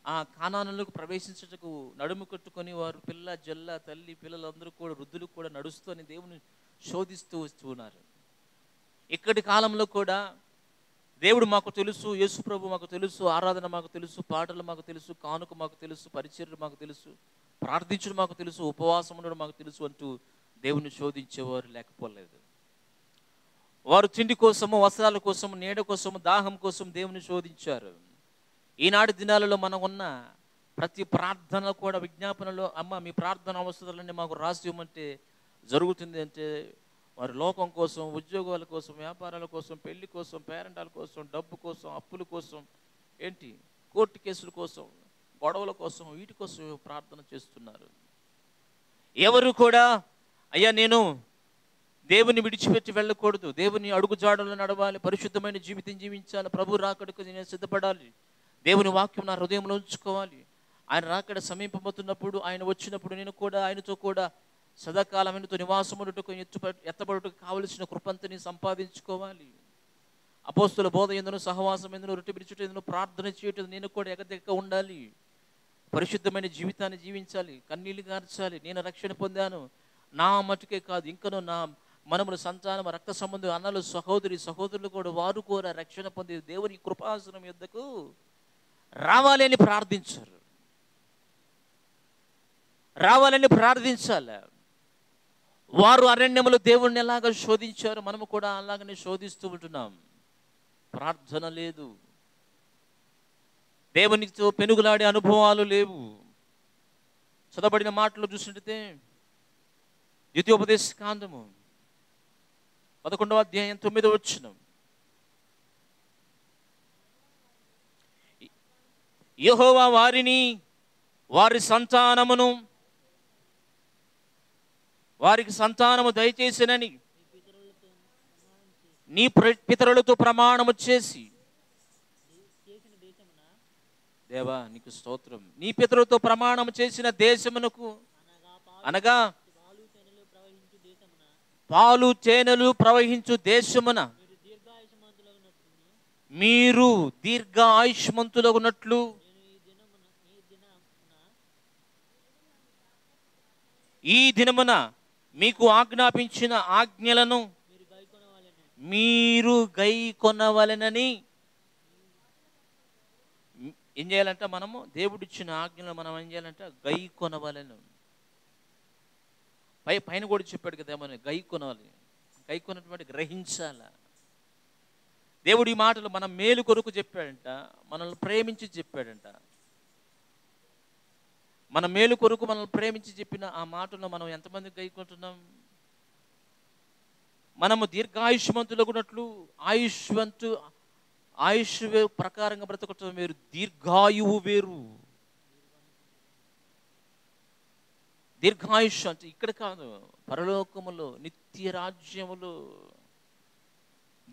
Speaker 1: ఆ కానానులకు ప్రవేశించటకు నడుము కట్టుకొని వారు పిల్ల జల్ల తల్లి పిల్లలందరూ కూడా వృద్ధులు కూడా నడుస్తూనే దేవుని శోధిస్తూ వస్తున్నారు. ఇక్కడి కాలంలో కూడా దేవుడు మాకు తెలుసు, యేసు ప్రభు మాకు తెలుసు, ఆరాధన మాకు తెలుసు, పాటలు మాకు తెలుసు, కానుక మాకు తెలుసు, పరిచర్య మాకు తెలుసు, ప్రార్థించడం మాకు తెలుసు, ఉపవాసం ఉండడం మాకు తెలుసు అంటూ దేవుని శోధించేవారు లేకపోలేదు. వారు తిండి కోసము, వస్త్రాల కోసము, నీడ కోసము, దాహం కోసం దేవుని శోధించారు. ఈనాటి దినాలలో మనం ఉన్న ప్రతి ప్రార్థన కూడా విజ్ఞాపనలో, అమ్మ మీ ప్రార్థన అవసరాలన్నీ మాకు రాసి ఇవ్వమంటే జరుగుతుంది అంటే వారి లోకం కోసం, ఉద్యోగాల కోసం, వ్యాపారాల కోసం, పెళ్లి కోసం, పేరెంటాల కోసం, డబ్బు కోసం, అప్పుల కోసం, ఏంటి కోర్టు కేసుల కోసం, గొడవల కోసం, వీటి కోసం ప్రార్థన చేస్తున్నారు. ఎవరు కూడా అయ్యా నేను దేవుని విడిచిపెట్టి వెళ్ళకూడదు, దేవుని అడుగుజాడలో నడవాలి, పరిశుద్ధమైన జీవితం జీవించాలి, ప్రభు రాకడకు నేను సిద్ధపడాలి, దేవుని వాక్యం నా హృదయంలో ఉంచుకోవాలి, ఆయన రాకడ సమీపమవుతున్నప్పుడు, ఆయన వచ్చినప్పుడు నేను కూడా ఆయనతో కూడా సదాకాలం ఆయనతో నివాసముడుటకు ఎత్తబడుటకు కావలసిన కృపంతని సంపాదించుకోవాలి. అపోస్తుల బోధ ఎందును, సహవాసం ఎందును, రొట్టె విడిచుట ఎందును, ప్రార్థన చేయటం నేను కూడా ఎగదెక్క ఉండాలి, పరిశుద్ధమైన జీవితాన్ని జీవించాలి, కన్నీళ్లు గార్చాలి. నేను రక్షణ పొందాను, నా మటుకే కాదు ఇంకనూ నా మనముల సంతానం, రక్త సంబంధం, అన్నలు, సహోదరులు కూడా వారు కూడా రక్షణ పొంది దేవుని కృపాసనం యొద్దకు రావాలి అని ప్రార్థించారు. రావాలని ప్రార్థించాలి. వారు అరణ్యములో దేవుణ్ణి ఎలాగ శోధించారు, మనము కూడా అలాగనే శోధిస్తూ ఉంటున్నాం. ప్రార్థన లేదు, దేవునితో పెనుగులాడే అనుభవాలు లేవు. చదవబడిన మాటలు చూసినట్లయితే ద్వితీయోపదేశ కాండము 11వ అధ్యాయం 9వ వచనం, యెహోవా వారిని వారి సంతానమును వారికి సంతానము దయచేసినని నీ పితరులతో ప్రమాణము చేసి, దేవా నీకు స్తోత్రం, నీ పితరులతో ప్రమాణము చేసిన దేశమునకు, అనగా పాలు తేనెలు ప్రవహించు దేశమున మీరు దీర్ఘ ఆయుష్మంతులగునట్లు ఈ దినమున మీకు ఆజ్ఞాపించిన ఆజ్ఞలను మీరు గైకొనవలెనని. ఏం చేయాలంట? మనము దేవుడిచ్చిన ఆజ్ఞలను మనం ఏం చేయాలంట? గైకొనవలెను. పైన కూడా చెప్పాడు కదా, మనం గైకొనాలి, గైకొన్నటువంటి గ్రహించాల. దేవుడి మాటలు మన మేలు కొరకు చెప్పాడంట, మనల్ని ప్రేమించి చెప్పాడంట. మన మేలు కొరకు మనల్ని ప్రేమించి చెప్పిన ఆ మాటలను మనం ఎంతమంది గైకొంటున్నాం? మనము దీర్ఘాయుష్మంతులగునట్లు, ఆయుష్ ప్రకారంగా బ్రతకటం వేరు, దీర్ఘాయువు వేరు. దీర్ఘాయుష్ అంటే ఇక్కడ కాదు, పరలోకములో, నిత్య రాజ్యములో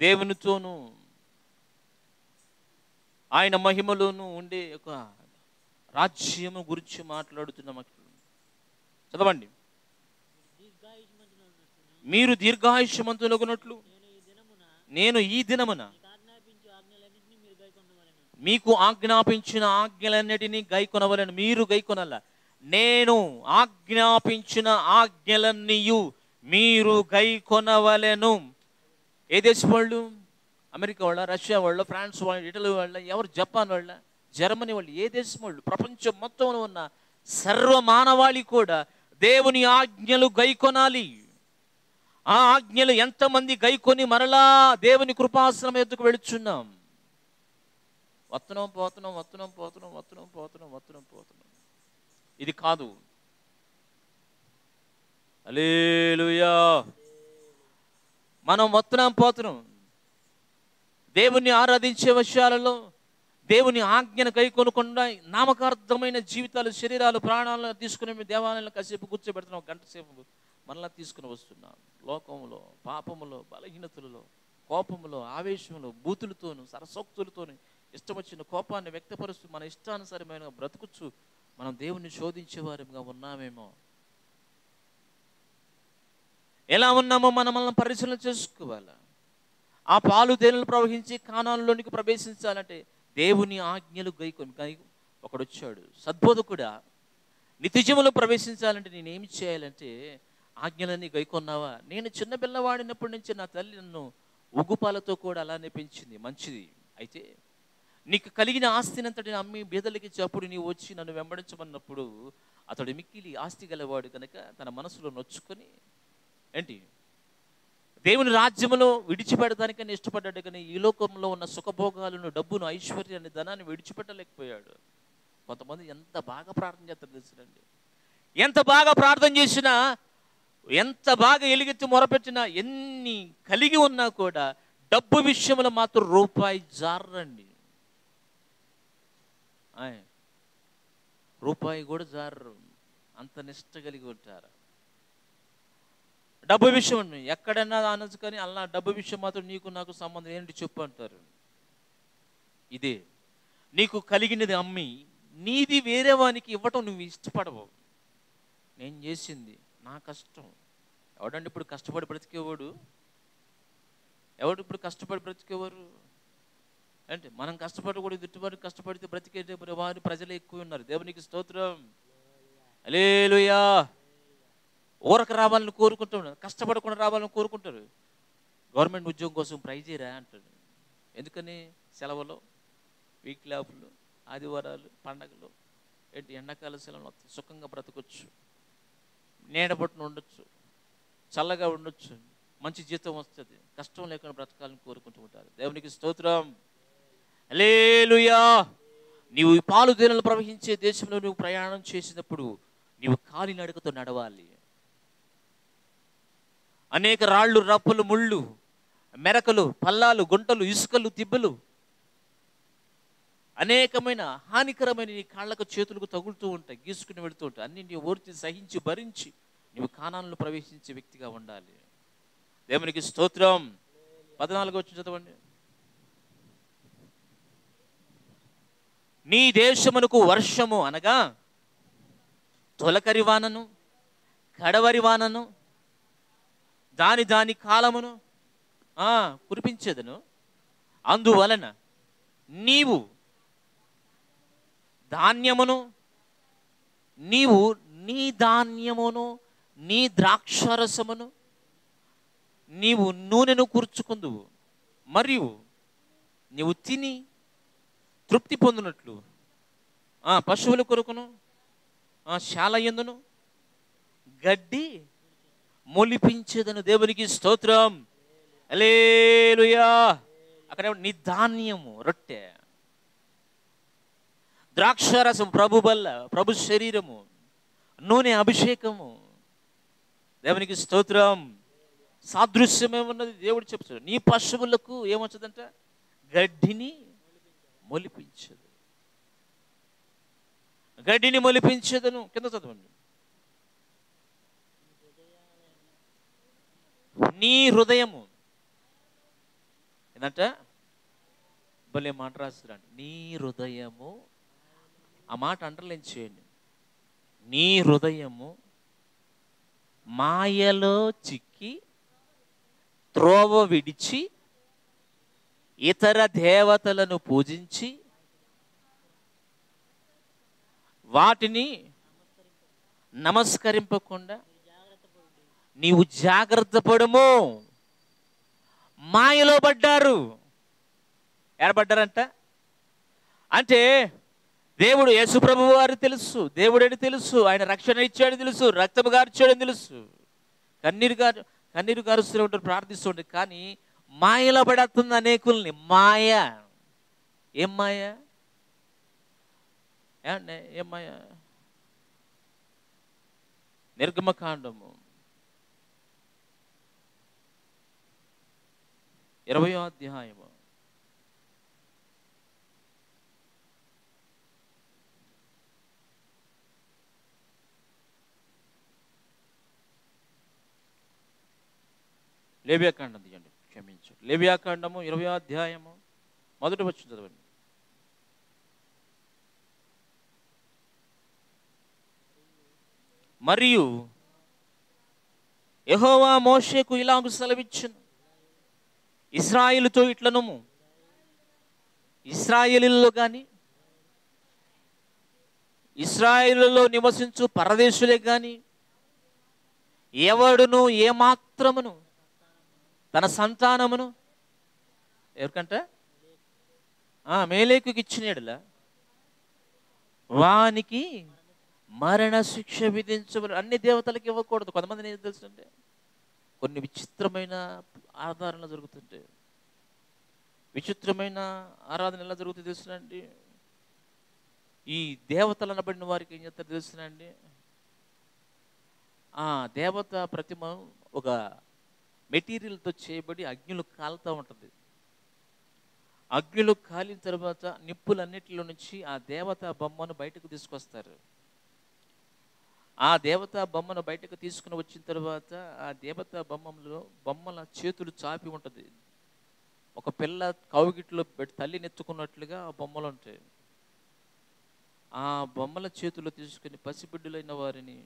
Speaker 1: దేవునితోనూ ఆయన మహిమలోనూ ఉండే ఒక రాజ్యము గురించి మాట్లాడుతున్నాం. చదవండి, మీరు దీర్ఘాయుష్మంతులగునట్లు నేను ఈ దినమున మీకు ఆజ్ఞాపించిన ఆజ్ఞలన్నిటినీ గైకొనవలెను. మీరు గైకొనల్ల, నేను ఆజ్ఞాపించిన ఆజ్ఞలన్నీయు మీరు గైకొనవలెను. ఏ దేశం వాళ్ళు? అమెరికా వాళ్ళ, రష్యా వాళ్ళ, ఫ్రాన్స్ వాళ్ళ, ఇటలీ వాళ్ళ, ఎవరు? జపాన్ వాళ్ళ, జర్మనీ వాళ్ళు, ఏ దేశం వాళ్ళు? ప్రపంచం మొత్తంలో ఉన్న సర్వ మానవాళి కూడా దేవుని ఆజ్ఞలు గైకొనాలి. ఆ ఆజ్ఞలు ఎంతమంది గైకొని మరలా దేవుని కృపాసనం ఎద్దుకు వెళుచున్నాం? వస్తున్నాం. ఇది కాదు. హల్లెలూయా. మనం పోతున్నాం దేవుణ్ణి ఆరాధించే విషయాలలో, దేవుని ఆజ్ఞను గైకొనకుండా నామకార్థమైన జీవితాలు, శరీరాలు, ప్రాణాలను తీసుకుని దేవాలయంలో కాసేపు కూర్చోబెడుతున్నాం, గంట సేపు మనల్ని తీసుకుని వస్తున్నాం. లోకంలో, పాపములో, బలహీనతలలో, కోపములో, ఆవేశంలో, బూతులతోనూ, సరసోక్తులతోనూ ఇష్టం వచ్చిన కోపాన్ని వ్యక్తపరుస్తూ మన ఇష్టానుసారమైన బ్రతుకుచ్చు మనం దేవుణ్ణి శోధించేవారిగా ఉన్నామేమో. ఎలా ఉన్నామో మనల్ని పరిశీలన చేసుకోవాలి. ఆ పాలు తేనెలు ప్రవహించి కానానులోనికి ప్రవేశించాలంటే దేవుని ఆజ్ఞలు గైకొని ఒకడొచ్చాడు, సద్బోధకుడా, నిత్యజీవంలో ప్రవేశించాలంటే నేనేమి చేయాలంటే ఆజ్ఞలన్నీ గైకొన్నావా? నేను చిన్న పిల్లవాడినప్పటి నుంచి నా తల్లి నన్ను ఉగ్గుపాలతో కూడా అలానే పెంచింది, మంచిది. అయితే నీకు కలిగిన ఆస్తినంతటిని అమ్మి బీదలకి ఇచ్చి అప్పుడు నీవు వచ్చి నన్ను వెంబడించమన్నప్పుడు అతడు మిక్కిలి ఆస్తి గలవాడు కనుక తన మనసులో నొచ్చుకొని ఏంటి దేవుని రాజ్యంలో విడిచిపెడటానికని ఇష్టపడ్డాడు, కానీ ఈ లోకంలో ఉన్న సుఖభోగాలను, డబ్బును, ఐశ్వర్యాన్ని, ధనాన్ని విడిచిపెట్టలేకపోయాడు. కొంతమంది ఎంత బాగా ప్రార్థన చేస్తారు తెలుసునండి. ఎంత బాగా ప్రార్థన చేసినా, ఎంత బాగా ఎలుగెత్తి మొరపెట్టినా, ఎన్ని కలిగి ఉన్నా కూడా డబ్బు విషయంలో మాత్రం రూపాయి జారండి. రూపాయి కూడా జారు, అంత నిష్ట కలిగి ఉంటారు. డబ్బు విషయం ఎక్కడన్నా అనొచ్చు, కానీ అలా డబ్బు విషయం మాత్రం నీకు నాకు సంబంధం ఏంటి చెప్పు అంటారు. ఇదే నీకు కలిగినది అమ్మి నీది వేరే వానికి ఇవ్వటం నువ్వు ఇష్టపడవు. నేను చేసింది నా కష్టం. ఎవడండి ఇప్పుడు కష్టపడి బ్రతికేవాడు? ఎవడు ఇప్పుడు కష్టపడి బ్రతికేవారు అంటే? మనం కష్టపడకూడదు, దుట్టుబాటు కష్టపడితే బ్రతికే వారు ప్రజలు ఎక్కువ ఉన్నారు. దేవునికి స్తోత్రం, హల్లెలూయా. ఊరకు రావాలని కోరుకుంటారు, కష్టపడకుండా రావాలని కోరుకుంటారు. గవర్నమెంట్ ఉద్యోగం కోసం ట్రై చేయరా అంటాడు. ఎందుకని? సెలవులు, వీక్ ఆఫ్లు, ఆదివారాలు, పండగలు, ఏంటి ఎండాకాల సెలవులు సుఖంగా బ్రతకొచ్చు, నీడబట్టును ఉండొచ్చు, చల్లగా ఉండొచ్చు, మంచి జీతం వస్తుంది, కష్టం లేకుండా బ్రతకాలని కోరుకుంటూ ఉంటారు. దేవునికి స్తోత్రం, హల్లెలూయా. నీవు పాలు తేనెలు ప్రవహించే దేశంలో నువ్వు ప్రయాణం చేసినప్పుడు నీవు కాలినడకతో నడవాలి. అనేక రాళ్ళు, రప్పలు, ముళ్ళు, మెరకలు, పల్లాలు, గుంటలు, ఇసుకలు, తిబ్బలు, అనేకమైన హానికరమైన నీ కాళ్ళకు చేతులకు తగులుతూ ఉంటాయి, గీసుకుని వెళుతూ ఉంటాయి. అన్ని నీ ఓర్చి సహించి భరించి నీవు కానానులో ప్రవేశించే వ్యక్తిగా ఉండాలి. దేవునికి స్తోత్రం. 14 వచ్చి చదవండి. నీ దేశమునకు వర్షము అనగా తొలకరి వానను, కడవరి వానను, దాని దాని కాలమును కురిపించేదను. అందువలన నీవు నీ ధాన్యమును, నీ ద్రాక్షరసమును, నీవు నూనెను కూర్చుకుందువు, మరియు నీవు తిని తృప్తి పొందినట్లు పశువుల కొరకును శాలయందును గడ్డి మొలిపించేదను. దేవునికి స్తోత్రం, హల్లెలూయా. అక్కడ నీ ధాన్యము రొట్టె, ద్రాక్షరసం ప్రభు బల్ల, ప్రభు శరీరము, నూనె అభిషేకము. దేవునికి స్తోత్రం. సాదృశ్యమేమున్నది? దేవుడు చెప్తాడు, నీ పశువులకు ఏమొచ్చదంట? గడ్డిని మొలిపించదు, గడ్డిని మొలిపించదను. కింద చదవండి. నీ హృదయము ఏంటంట? భలే మాట రాస్తున్నాడు, నీ హృదయము. ఆ మాట అండర్లైన్ చేయండి. నీ హృదయము మాయలో చిక్కి త్రోవ విడిచి ఇతర దేవతలను పూజించి వాటిని నమస్కరింపకుండా నీవు జాగ్రత్త పడము. మాయలో పడ్డారు. ఏర్పడ్డారంట అంటే దేవుడు యేసు ప్రభువు వారు తెలుసు, దేవుడని తెలుసు, ఆయన రక్షణ ఇచ్చాడు తెలుసు, రక్తము గార్చాడని తెలుసు, కన్నీరు గారుస్తూ ఉంటారు, ప్రార్థిస్తూ ఉంటారు. కానీ మాయలో పడేస్తుంది అనేకుల్ని. మాయ. ఏం మాయ? ఏం మాయ? నిర్గమకాండము 20వ అధ్యాయము 20వ అధ్యాయము 1వ వచనం చదవండి. మరియు యెహోవా మోషేకు ఇలాగు సెలవిచ్చెను, ఇశ్రాయేలుతో ఇట్లనుము, ఇశ్రాయేలీయుల్లో కానీ ఇశ్రాయేలులో నివసించు పరదేశులే కానీ ఎవడును ఏమాత్రమును తన సంతానమును ఎవరికంట మేలేకుకి ఇచ్చినట్లా వానికి మరణ శిక్ష విధించబడి. అన్ని దేవతలకు ఇవ్వకూడదు. కొంతమంది ఏం తెలుస్తుంటే కొన్ని విచిత్రమైన ఆరాధనలు జరుగుతుంటాయి. విచిత్రమైన ఆరాధన ఎలా జరుగుతుంది తెలుసునండి. ఈ దేవతలు అనబడిన వారికి ఏం చేస్తారు తెలుసునండి, ఆ దేవత ప్రతిమ ఒక మెటీరియల్తో చేయబడి అగ్నిలు కాలుతూ ఉంటుంది. అగ్నిలు కాలిన తర్వాత నిప్పులన్నిటిలో నుంచి ఆ దేవత బొమ్మను బయటకు తీసుకొస్తారు. ఆ దేవతా బొమ్మను బయటకు తీసుకుని వచ్చిన తర్వాత ఆ దేవతా బొమ్మల చేతులు చాపి ఉంటుంది. ఒక పిల్ల కౌగిట్లో తల్లినెత్తుకున్నట్లుగా ఆ బొమ్మలు ఉంటాయి. ఆ బొమ్మల చేతుల్లో తీసుకుని పసిబిడ్డలైన వారిని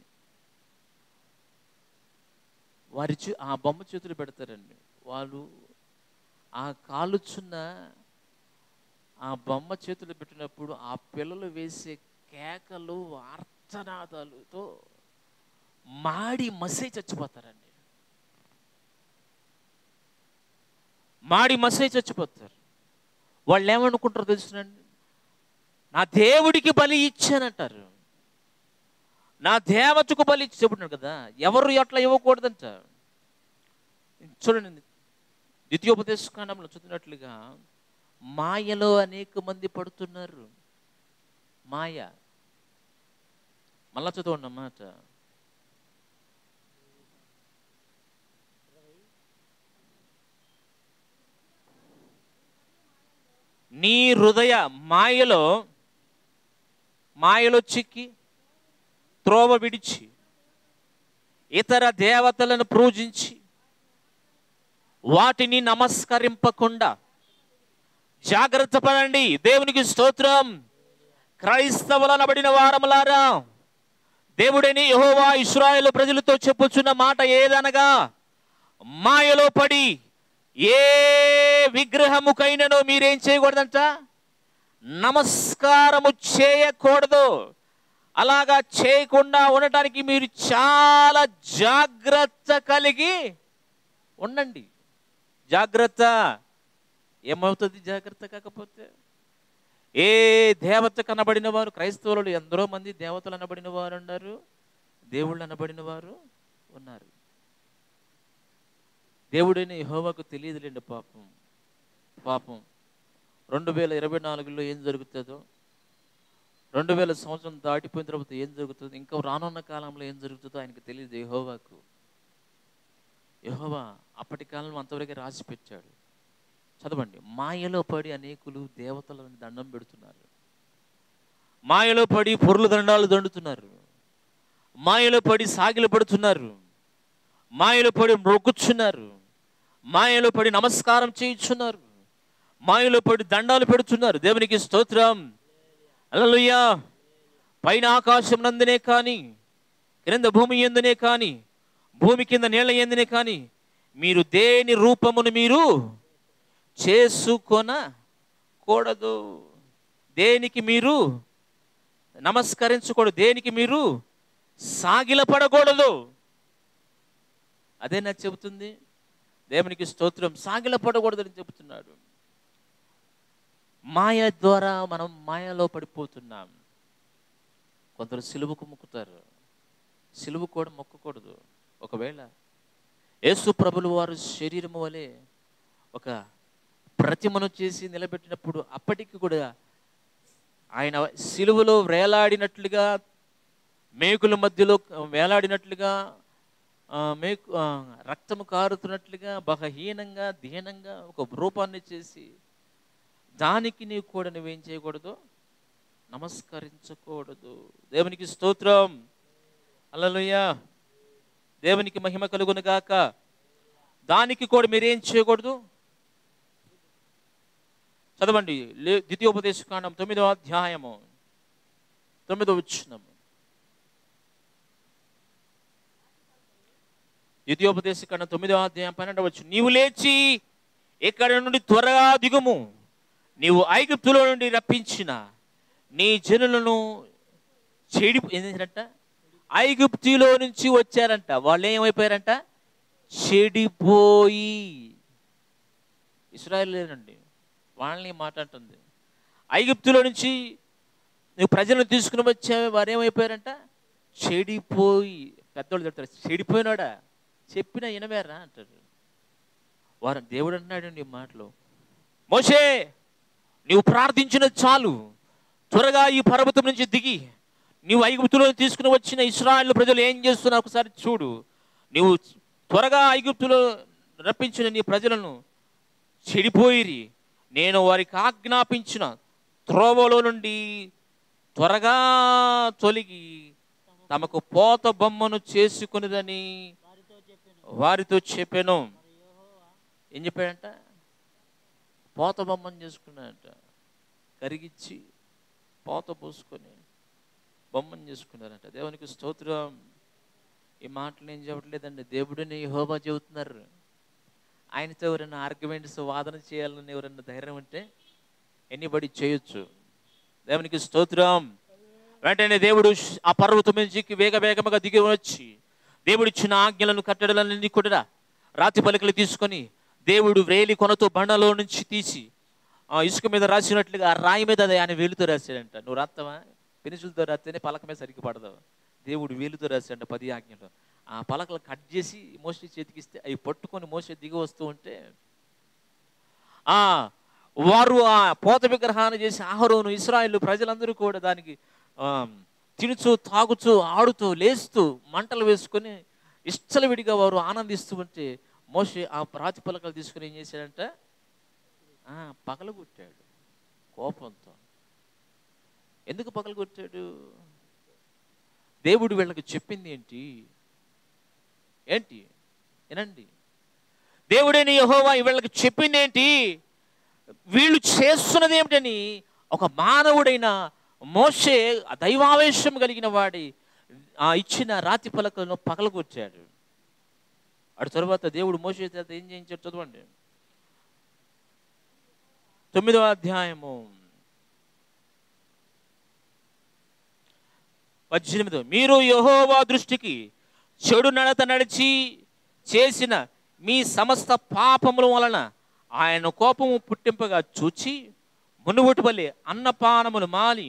Speaker 1: ఆ బొమ్మ చేతులు పెడతారండి. వాళ్ళు ఆ కాలుచున్న ఆ బొమ్మ చేతులు పెట్టినప్పుడు ఆ పిల్లలు వేసే కేకలు ఆర్తనాదాలతో మాడి మసే చచ్చిపోతారండి. మాడి మసే చచ్చిపోతారు. వాళ్ళు ఏమనుకుంటారో తెలుసునండి, నా దేవుడికి బలి ఇచ్చానంటారు, నా దేవతకు బలి ఇచ్చి చెబుతున్నాడు కదా. ఎవరు ఎట్లా ఇవ్వకూడదంట. చూడండి, ద్వితీయోపదేశకాండంలో చదివినట్లుగా మాయలో అనేక మంది పడుతున్నారు. మాయ మళ్ళా చదవండి అన్నమాట. నీ హృదయ మాయలో చిక్కి త్రోవ విడిచి ఇతర దేవతలను పూజించి వాటిని నమస్కరింపకుండా జాగ్రత్త పడండి. దేవునికి స్తోత్రం. క్రైస్తవులనబడిన వారములారా, దేవుడని యెహోవా ఇశ్రాయేలు ప్రజలతో చెప్పుచున్న మాట ఏదనగా, మాయలో పడి ఏ విగ్రహముకైనను మీరేం చేయకూడదంట, నమస్కారము చేయకూడదు. అలాగా చేయకుండా ఉండటానికి మీరు చాలా జాగ్రత్త కలిగి ఉండండి. జాగ్రత్త. ఏమవుతుంది జాగ్రత్త కాకపోతే? ఏ దేవత కనబడిన వారు, క్రైస్తవులు ఎందరో మంది దేవతలు అనబడిన వారు ఉన్నారు, దేవుళ్ళు అనబడిన వారు ఉన్నారు. దేవుడైన యెహోవాకు తెలియదులేండి పాపం 2024లో ఏం జరుగుతుందో, 2000 సంవత్సరం దాటిపోయిన తర్వాత ఏం జరుగుతుందో, ఇంకా రానున్న కాలంలో ఏం జరుగుతుందో ఆయనకు తెలియదు. యెహోవా అప్పటి కాలంలో అంతవరకే రాసి పెట్టాడు. చదవండి. మాయలో పడి అనేకులు దేవతలను దండం పెడుతున్నారు. మాయలో పడి పొర్లు దండాలు దండుతున్నారు. మాయలో పడి సాగిలు పడుతున్నారు. మాయలో పడి మొక్కుచున్నారు. మాయలో పడి నమస్కారం చేయించున్నారు. మాయలో పడి దండాలు పెడుతున్నారు. దేవునికి స్తోత్రం. హల్లెలూయా. పైన ఆకాశం నందునే కానీ, క్రింద భూమి యందునే కానీ, భూమి కింద నీళ్ల యందునే కానీ మీరు దేని రూపమును మీరు చేసుకొనకూడదు. దేనికి మీరు నమస్కరించకూడదు. దేనికి మీరు సాగిలపడకూడదు. అదే నాకు చెబుతుంది. దేవునికి స్తోత్రం. సాగిలపడకూడదని చెబుతున్నాడు. మాయ ద్వారా మనం మాయలో పడిపోతున్నాం. కొందరు సిలువకు మొక్కుతారు. సిలువ కూడా మొక్కకూడదు. ఒకవేళ యేసు ప్రభులు వారు శరీరము వలె ఒక ప్రతిమను చేసి నిలబెట్టినప్పుడు అప్పటికి కూడా ఆయన సిలువలో వేలాడినట్లుగా, మేకుల మధ్యలో వేలాడినట్లుగా, రక్తము కారుతున్నట్లుగా బహహీనంగా దీనంగా ఒక రూపాన్ని చేసి దానికి నీవు కూడా నువ్వేం చేయకూడదు, నమస్కరించకూడదు. దేవునికి స్తోత్రం. హల్లెలూయా. దేవునికి మహిమ కలుగును గాక. దానికి కూడా మీరేం చేయకూడదు. చదవండి. ద్వితీయోపదేశకాండం 9వ అధ్యాయము 9వ వచనం. ద్వితీయోపదేశకాండం 9వ అధ్యాయం 12వ వచనం, నీవు లేచి ఇక్కడ నుండి త్వరగా దిగుము, నీవు ఐగుప్తులో నుండి రప్పించిన నీ జనులను ఏంటంట, ఐగుప్తులో నుంచి వచ్చారంట, వాళ్ళు ఏమైపోయారంట, చెడిపోయి. ఇశ్రాయేలీయులండి, వాళ్ళని మాట్లాడుతుంది. ఐగుప్తులో నుంచి నువ్వు ప్రజలను తీసుకుని వచ్చావు, వారు ఏమైపోయారంట, చెడిపోయి. పెద్దోళ్ళు చెప్తారు, చెడిపోయినాడా, చెప్పినా వినవేరా అంటారు. వారు దేవుడు అన్నాడండి ఈ మాటలో, మోషే నీవు ప్రార్థించినది చాలు, త్వరగా ఈ పర్వతం నుంచి దిగి నీవు ఐగుప్తులో తీసుకుని వచ్చిన ఇశ్రాయేలు ప్రజలు ఏం చేస్తున్నారు ఒకసారి చూడు. నీవు త్వరగా ఐగుప్తులో రప్పించిన నీ ప్రజలను చెడిపోయిరి, నేను వారికి ఆజ్ఞాపించిన త్రోవలో నుండి త్వరగా తొలగి తమకు పోత బొమ్మను చేసుకునిదని వారితో చెప్పాను. ఏం చెప్పాడంట, పోత బొమ్మను చేసుకున్నాడంట, కరిగిచ్చి పోత పోసుకొని బొమ్మను చేసుకున్నారంట. దేవునికి స్తోత్రం. ఈ మాటలు ఏం చెప్పట్లేదండి, దేవుడిని యెహోవా చెబుతున్నారు. ఆయనతో ఎవరైనా ఆర్గ్యుమెంట్స్ వాదన చేయాలని ఎవరైనా ధైర్యం ఉంటే ఎనీబడి చేయొచ్చు. దేవునికి స్తోత్రం. వెంటనే దేవుడు ఆ పర్వతం నుంచి వేగవేగముగా దిగి వచ్చి దేవుడు ఇచ్చిన ఆజ్ఞలను కట్టడలన్నీ కూడా రాతి పలికలు తీసుకొని దేవుడు వేలి కొనతో బండలో నుంచి తీసి ఆ ఇసుక మీద రాసినట్లుగా ఆ రాయి మీద ఆయన వేలుతో రాశాడంట. నువ్వు రాస్తావా, పెన్సిల్తో రాస్తేనే పలక మీద సరిగ్గా పడదావు. దేవుడు వేలుతో రాశాడంట 10 ఆజ్ఞలు. ఆ పలకలు కట్ చేసి మోషే చేతికిస్తే అవి పట్టుకొని మోషే దిగి వస్తూ ఉంటే వారు ఆ పోత విగ్రహాన్ని చేసి అహరోను ఇశ్రాయేలు ప్రజలందరూ కూడా దానికి తినుచూ తాగుచూ ఆడుతూ లేస్తూ మంటలు వేసుకొని ఇష్టలవిడిగా వారు ఆనందిస్తూ ఉంటే మోషే ఆ రాతి పలకలు తీసుకుని ఏం చేశాడంట, పగలగొట్టాడు కోపంతో. ఎందుకు పగలగొట్టాడు? దేవుడు వీళ్ళకి చెప్పింది ఏంటి వినండి. దేవుడైన యెహోవా వీళ్ళకి చెప్పింది ఏంటి, వీళ్ళు చేస్తున్నది ఏమిటని ఒక మానవుడైన మోషే దైవావేశం కలిగిన వాడి ఇచ్చిన రాతి పలకలను పగలగొట్టాడు. అటు తర్వాత దేవుడు మోషే చేత ఏం చేయించాడు చదవండి. 9వ అధ్యాయము 18, మీరు యెహోవా దృష్టికి చెడు నడత నడిచి చేసిన మీ సమస్త పాపముల వలన ఆయన కోపము పుట్టింపగా చూచి మునువటి వలె అన్నపానములు మాని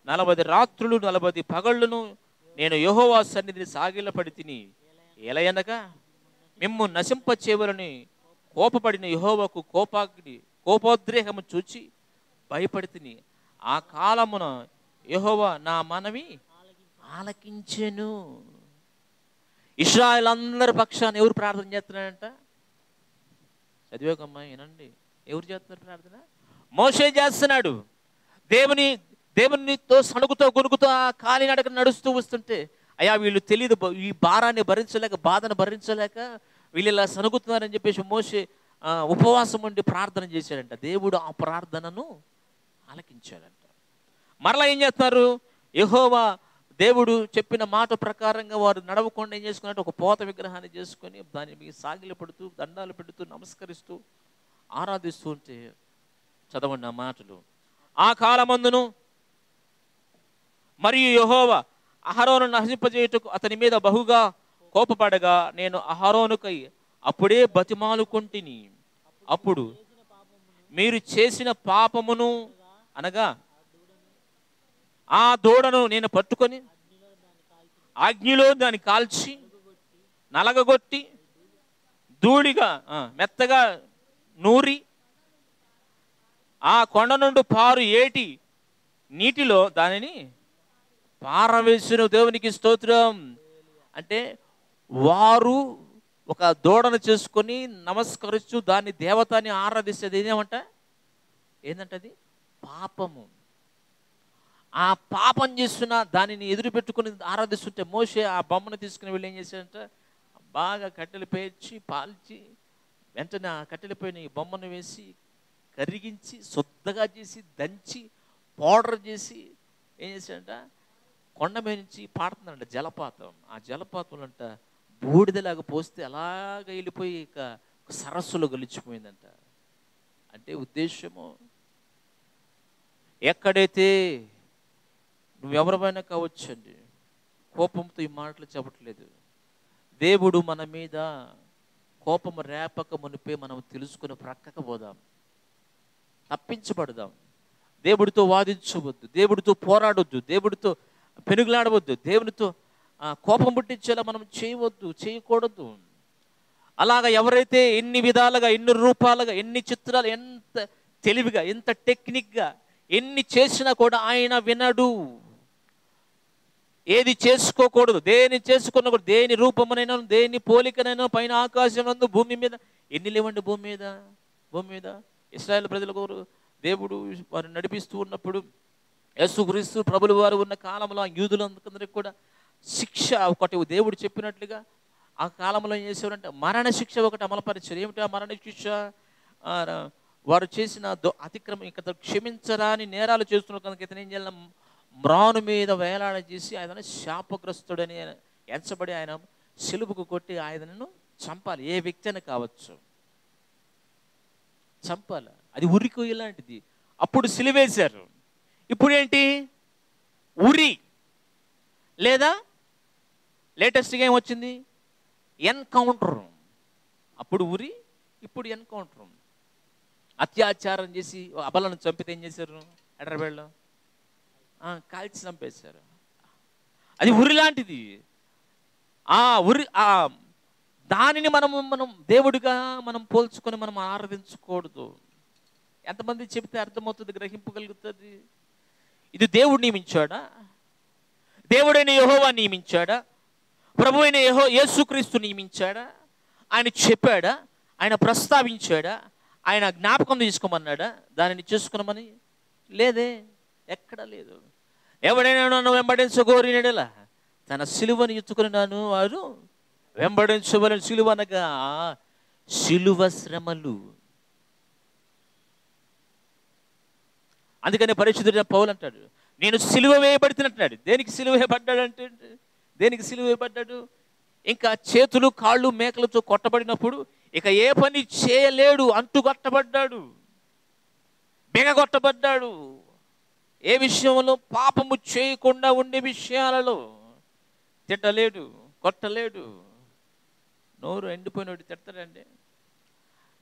Speaker 1: 40 రాత్రులు 40 పగళ్ళును నేను యెహోవా సన్నిధిని సాగిలపడి తిని, ఎలయనగా మిమ్ము నశింపచేవలని కోపపడిన యెహోవాకు కోపోద్రేకము చూచి భయపడి తిని, ఆ కాలమున యెహోవా నా మనవి ఆలకించెను. ఇశ్రాయేలు అందరి పక్షాన్ని ఎవరు ప్రార్థన చేస్తున్నాడంట? చదివేకమ్మా వినండి, ఎవరు చేస్తున్నారు ప్రార్థన? మోషే చేస్తున్నాడు. దేవునితో సణుకుతో గొనుకుతో ఆ కాలినడక నడుస్తూ వస్తుంటే, అయ్యా వీళ్ళు తెలియదు, ఈ భారాన్ని భరించలేక బాధను భరించలేక వీళ్ళు ఇలా సణుకుతున్నారని చెప్పేసి మోషే ఉపవాసం ఉండి ప్రార్థన చేశాడంట. దేవుడు ఆ ప్రార్థనను ఆలకించాడంట. మరలా ఏం చేస్తున్నారు? యెహోవా దేవుడు చెప్పిన మాట ప్రకారంగా వారు నడవకుండా ఏం చేసుకున్నట్టు ఒక పోత విగ్రహాన్ని చేసుకొని దాని మీద సాగిలు పెడుతూ దండాలు పెడుతూ నమస్కరిస్తూ ఆరాధిస్తూ ఉంటే, చదవండి ఆ మాటలు. ఆ కాలమందును మరియు యెహోవా అహరోను నశింపజేయుటకు అతని మీద బహుగా కోపపడగా నేను అహరోనుకై అప్పుడే బతిమాలుకొంటిని. అప్పుడు మీరు చేసిన పాపమును అనగా ఆ దూడను నేను పట్టుకొని అగ్నిలో దాన్ని కాల్చి నలగగొట్టి ధూళిగా మెత్తగా నూరి ఆ కొండ నుండి పారు ఏటి నీటిలో దానిని పారవేసిన. దేవునికి స్తోత్రం. అంటే వారు ఒక దూడను చేసుకొని నమస్కరిస్తూ దాన్ని దేవతని ఆరాధిస్తే ఏంటంటే అది పాపము. ఆ పాపం చేస్తున్న దానిని ఎదురు పెట్టుకుని ఆరాధిస్తుంటే మోషే ఆ బొమ్మను తీసుకుని వెళ్ళి ఏం చేశాడంట, బాగా కట్టెలు పేర్చి పాల్చి వెంటనే ఆ కట్టెలు పైన ఈ బొమ్మను వేసి కరిగించి శుద్ధగా చేసి దంచి పౌడర్ చేసి ఏం చేశాడంట, కొండ మీద నుంచి పాడుతుందంట జలపాతం. ఆ జలపాతంలో అంట
Speaker 2: బూడిదలాగా పోస్తే అలాగ వెళ్ళిపోయి ఇక సరస్సులో గలిచిపోయిందంట. అంటే ఉద్దేశము, ఎక్కడైతే నువ్వెవరిపైనా కావచ్చండి, కోపంతో ఈ మాటలు చెప్పట్లేదు. దేవుడు మన మీద కోపం రేపక మునిపే మనం తెలుసుకుని ప్రక్కకు పోదాం, తప్పించబడదాం. దేవుడితో వాదించవద్దు, దేవుడితో పోరాడొద్దు, దేవుడితో పెనుగులాడవద్దు, దేవునితో కోపం పుట్టించేలా మనం చేయకూడదు. అలాగా ఎవరైతే ఎన్ని విధాలుగా, ఎన్ని రూపాలుగా, ఎన్ని చిత్రాలు, ఎంత తెలివిగా, ఎంత టెక్నిక్గా ఎన్ని చేసినా కూడా ఆయన వినడు. ఏది చేసుకోకూడదు, దేని చేసుకున్నకూడదు, దేని రూపమునైనా, దేని పోలికనైనా, పైన ఆకాశం నందు భూమి మీద ఎన్ని లేవండి. భూమి మీద ఇశ్రాయేలు ప్రజలకు దేవుడు వారిని నడిపిస్తూ ఉన్నప్పుడు, యేసుక్రీస్తు ప్రభులు వారు ఉన్న కాలంలో ఆ యూదులందరికీ కూడా శిక్ష ఒకటి దేవుడు చెప్పినట్లుగా ఆ కాలంలో ఏం చేసేవారంటే మరణ శిక్ష ఒకటి అమలుపరిచారు. ఏమిటి ఆ మరణ శిక్ష? వారు చేసిన అతిక్రమం, ఇంకా క్షమించరాని నేరాలు చేస్తున్నారు కనుక ఇతను ఏం చేయాలి, మ్రాను మీద వేలాడ చేసి ఆయన శాపగ్రస్తుడని ఎంచబడి ఆయన సిలువుకు కొట్టి ఆయనను చంపాలి. ఏ వ్యక్తి అని కావచ్చు, చంపాలి. అది ఉరికి ఇలాంటిది. అప్పుడు సిలువేశారు. ఇప్పుడు ఏంటి, ఉరి, లేదా లేటెస్ట్గా ఏమొచ్చింది, ఎన్కౌంటర్. అప్పుడు ఉరి, ఇప్పుడు ఎన్కౌంటర్. అత్యాచారం చేసి అబలను చంపితే ఏం చేశారు, హైదరాబాద్లో కాల్చి చంపేశారు. అది ఉరి లాంటిది. ఉరి దానిని మనం దేవుడిగా మనం పోల్చుకొని మనం ఆరాధించకూడదు. ఎంతమంది చెప్తే అర్థమవుతుంది, గ్రహింపగలుగుతుంది? ఇది దేవుడు నియమించాడా? దేవుడైన యెహోవా నియమించాడా? ప్రభు అయిన యేసుక్రీస్తు నియమించాడా? ఆయన చెప్పాడా? ఆయన ప్రస్తావించాడా? ఆయన జ్ఞాపకం తీసుకోమన్నాడా దానిని చేసుకున్నామని? లేదే, ఎక్కడ లేదు. ఎవడైనా నన్ను వెంబడించగోరినలా తన సిలువను ఎత్తుకుని నన్ను వారు వెంబడించవలని. సిలువ అనగా సిలువ శ్రమలు. అందుకని పరిశుద్ధుడైన పౌలు అంటాడు, నేను సిలువ వేయబడుతున్నట్టున్నాడు. దేనికి సిలువ వేయబడ్డాడు అంటే, దేనికి సిలువ వేయబడ్డాడు? ఇంకా చేతులు కాళ్ళు మేకలతో కొట్టబడినప్పుడు ఇక ఏ పని చేయలేడు, అంటుకొట్టబడ్డాడు, బిగగొట్టబడ్డాడు. ఏ విషయంలో పాపము చేయకుండా ఉండే విషయాలలో తిట్టలేడు, కొట్టలేడు. నోరు ఎండిపోయినోడు తిడతాడండి.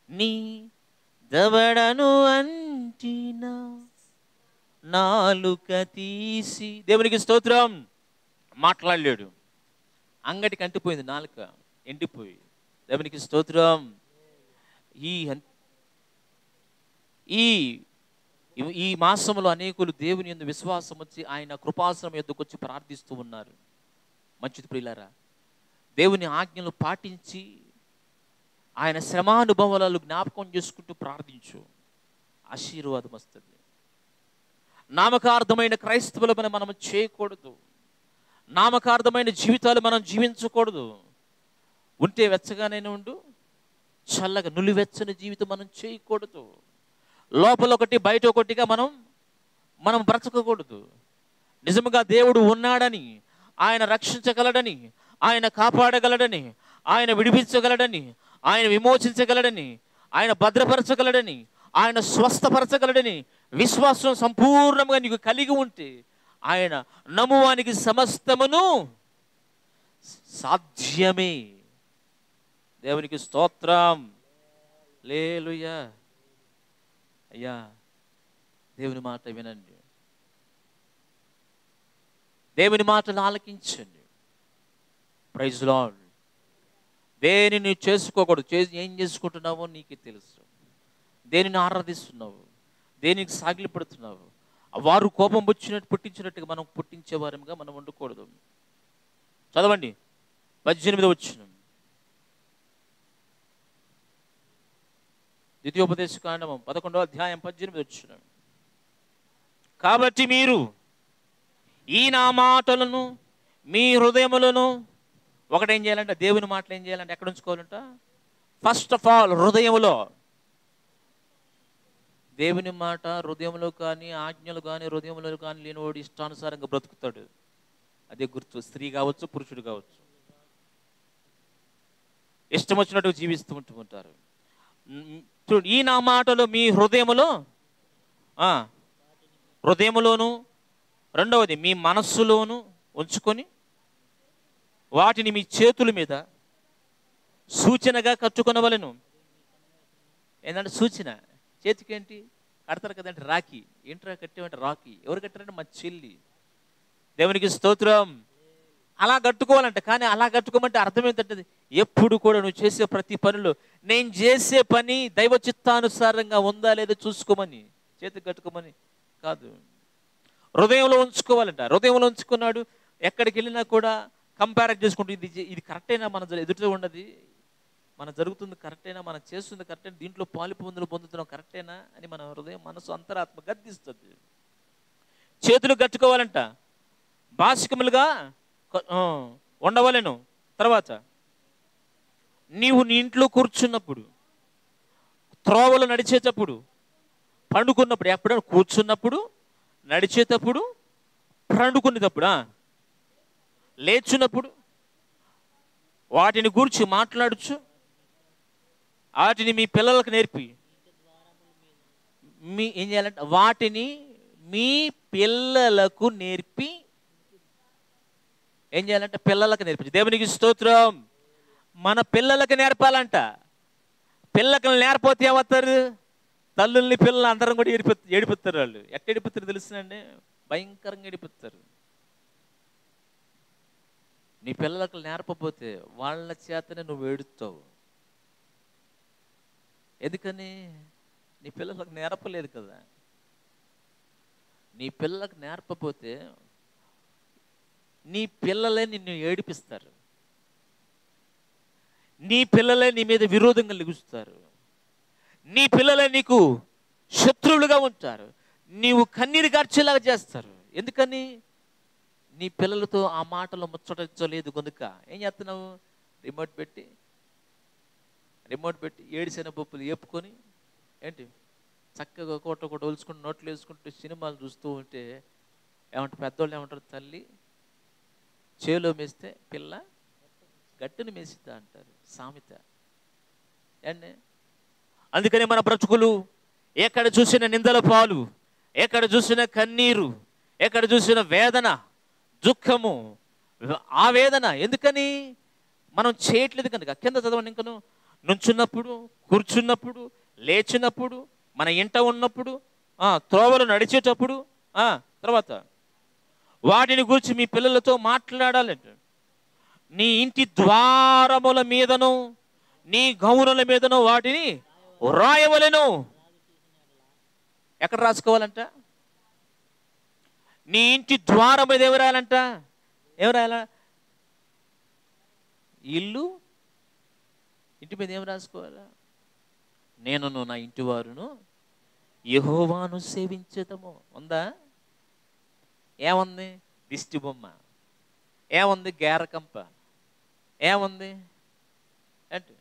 Speaker 2: నీ దవడను అంటిన నాలుక తీసి, దేవునికి స్తోత్రం, మాట్లాడలేడు. అంగటికి అంటిపోయింది నాలుక, ఎండిపోయి. దేవునికి స్తోత్రం. ఈ మాసంలో అనేకులు దేవుని యందు విశ్వాసం వచ్చి ఆయన కృపాసనం యొద్దకు వచ్చి ప్రార్థిస్తూ ఉన్నారు. మంచిది ప్రియులారా, దేవుని ఆజ్ఞలు పాటించి ఆయన శ్రమానుభవాలు జ్ఞాపకం చేసుకుంటూ ప్రార్థించు, ఆశీర్వాదం వస్తుంది. నామకార్థమైన క్రైస్తవులమని మనం చేయకూడదు. నామకార్థమైన జీవితాలు మనం జీవించకూడదు. ఉంటే వెచ్చగానే ఉండు, చల్లగా నులివెచ్చని జీవితం మనం చేయకూడదు. లోపల ఒకటి బయట ఒకటిగా మనం బ్రతకకూడదు. నిజముగా దేవుడు ఉన్నాడని, ఆయన రక్షించగలడని, ఆయన కాపాడగలడని, ఆయన విడిపించగలడని, ఆయన విమోచించగలడని, ఆయన భద్రపరచగలడని, ఆయన స్వస్థపరచగలడని విశ్వాసం సంపూర్ణంగా నీకు కలిగి ఉంటే ఆయన నమ్మువానికి సమస్తమును సాధ్యమే. దేవునికి స్తోత్రం. హల్లెలూయా. అయ్యా, దేవుని మాట వినండి, దేవుని మాటలు ఆలకించండి. Praise Lord. దేనిని చేసుకోకూడదు, ఏం చేసుకుంటున్నావో నీకు తెలుసు. దేనిని ఆరాధిస్తున్నావు, దేనికి సాగిలి పడుతున్నావు, వారు కోపం పుట్టించినట్టుగా మనం పుట్టించేవారంగా మనం ఉండకూడదు. చదవండి 18వ వచనం, ద్వితీయోపదేశకాండము 11వ అధ్యాయం 18వ వచనం. కాబట్టి మీరు ఈ నా మాటలను మీ హృదయములను, ఒకటేం చేయాలంటే దేవుని మాటలు ఏం చేయాలంటే ఎక్కడ ఉంచుకోవాలంట? ఫస్ట్ ఆఫ్ ఆల్ హృదయములో. దేవుని మాట హృదయంలో కానీ, ఆజ్ఞలు కానీ హృదయంలో కానీ లేనివాడు ఇష్టానుసారంగా బ్రతుకుతాడు. అదే గుర్తు. స్త్రీ కావచ్చు, పురుషుడు కావచ్చు. ఇష్టం వచ్చినట్టు జీవిస్తూ ఉంటారు. చూడు, ఈ నా మాటలు మీ హృదయములోను, రెండవది మీ మనస్సులోను ఉంచుకొని వాటిని మీ చేతుల మీద సూచనగా కట్టుకొనవలెను. ఏంటంటే సూచన, చేతికి ఏంటి కడతారు కదంటే రాఖీ. ఏంట్రా కట్టేమంటే రాఖీ. ఎవరు కట్టారంటే మా చెల్లి. దేవునికి స్తోత్రం. అలా కట్టుకోవాలంట. కానీ అలా కట్టుకోమంటే అర్థం ఏంటంటే ఎప్పుడు కూడా నువ్వు చేసే ప్రతి పనిలో నేను చేసే పని దైవ చిత్తానుసారంగా ఉందా లేదా చూసుకోమని, చేతికి కట్టుకోమని కాదు, హృదయంలో ఉంచుకోవాలంట. హృదయంలో ఉంచుకున్నాడు. ఎక్కడికి వెళ్ళినా కూడా కంపేర్ చేసుకుంటూ ఇది కరెక్టేనా, మన ఎదుట ఉన్నది మన జరుగుతుంది కరెక్టేనా, మనం చేస్తుంది కరెక్టేనా, దీంట్లో పాలు పొందుతున్నాం కరెక్టేనా అని మన హృదయం, మనసు, అంతరాత్మ గద్దిస్తుంది. చేతులు కట్టుకోవాలంట, బాసికములుగా ఉండవలెను. తర్వాత నీవు నీ ఇంట్లో కూర్చున్నప్పుడు, త్రోవలు నడిచేటప్పుడు, పండుకున్నప్పుడు, ఎప్పుడైనా కూర్చున్నప్పుడు, నడిచేటప్పుడు, పండుకునేటప్పుడు, లేచున్నప్పుడు వాటిని గూర్చి మాట్లాడుచు వాటిని మీ పిల్లలకు నేర్పి ఏం చేయాలంటే వాటిని మీ పిల్లలకు నేర్పి ఏం చేయాలంటే పిల్లలకు నేర్పించి. దేవునికి స్తోత్రం. మన పిల్లలకు నేర్పాలంట. పిల్లలకు నేర్పోతే ఏమవుతారు? తల్లుల్ని పిల్లలు అందరం కూడా ఏడిపిస్తారు. వాళ్ళు ఎట్ట ఏడిపిస్తారు తెలుసునండి? భయంకరంగా ఏడిపిస్తారు. నీ పిల్లలకు నేర్పపోతే వాళ్ళ చేతనే నువ్వు ఏడుస్తావు. ఎందుకని? నీ పిల్లలకు నేర్పలేదు కదా. నీ పిల్లలకు నేర్పపోతే నీ పిల్లలే నిన్ను ఏడిపిస్తారు. నీ పిల్లలే నీ మీద విరోధంగా లిగుస్తారు. నీ పిల్లలే నీకు శత్రువులుగా ఉంటారు. నీవు కన్నీరు గార్చేలాగా చేస్తారు. ఎందుకని? నీ పిల్లలతో ఆ మాటలు ముచ్చటించలేదు కనుక ఏం చేస్తున్నావు? రిమోట్ పెట్టి ఏడిసిన పప్పులు వేపుకొని ఏంటి చక్కగా ఒకటి ఒలుచుకుంటూ నోట్లు వేసుకుంటూ సినిమాలు చూస్తూ ఉంటే ఏమంటారు పెద్దోళ్ళు? ఏమంటారు? తల్లి చేలో మేస్తే పిల్ల గట్టును మేసిద్దా అంటారు సామెత. అండి, అందుకని మన బ్రతుకులు ఎక్కడ చూసిన నిందల పాలు, ఎక్కడ చూసిన కన్నీరు, ఎక్కడ చూసిన వేదన, దుఃఖము, ఆవేదన. ఎందుకని? మనం చేయట్లేదు కనుక. కింద చదవండి. ఇంకను నుంచున్నప్పుడు, కూర్చున్నప్పుడు, లేచినప్పుడు, మన ఇంట ఉన్నప్పుడు, త్రోవలు నడిచేటప్పుడు, తర్వాత వాటిని గురించి మీ పిల్లలతో మాట్లాడాలంట. నీ ఇంటి ద్వారముల మీదను నీ గౌనుల మీదను వాటిని రాయవలెను. ఎక్కడ రాసుకోవాలంట? నీ ఇంటి ద్వారం మీద ఏమి రాయాలంట? ఏమి రాయాల? ఇల్లు ఇంటి మీద ఏమి రాసుకోవాలా? నేనును నా ఇంటి వారును యెహోవాను సేవించేదము. ఉందా? ఏముంది? దిష్టి బొమ్మ ఏముంది? గేరకంప ఏముంది అంటే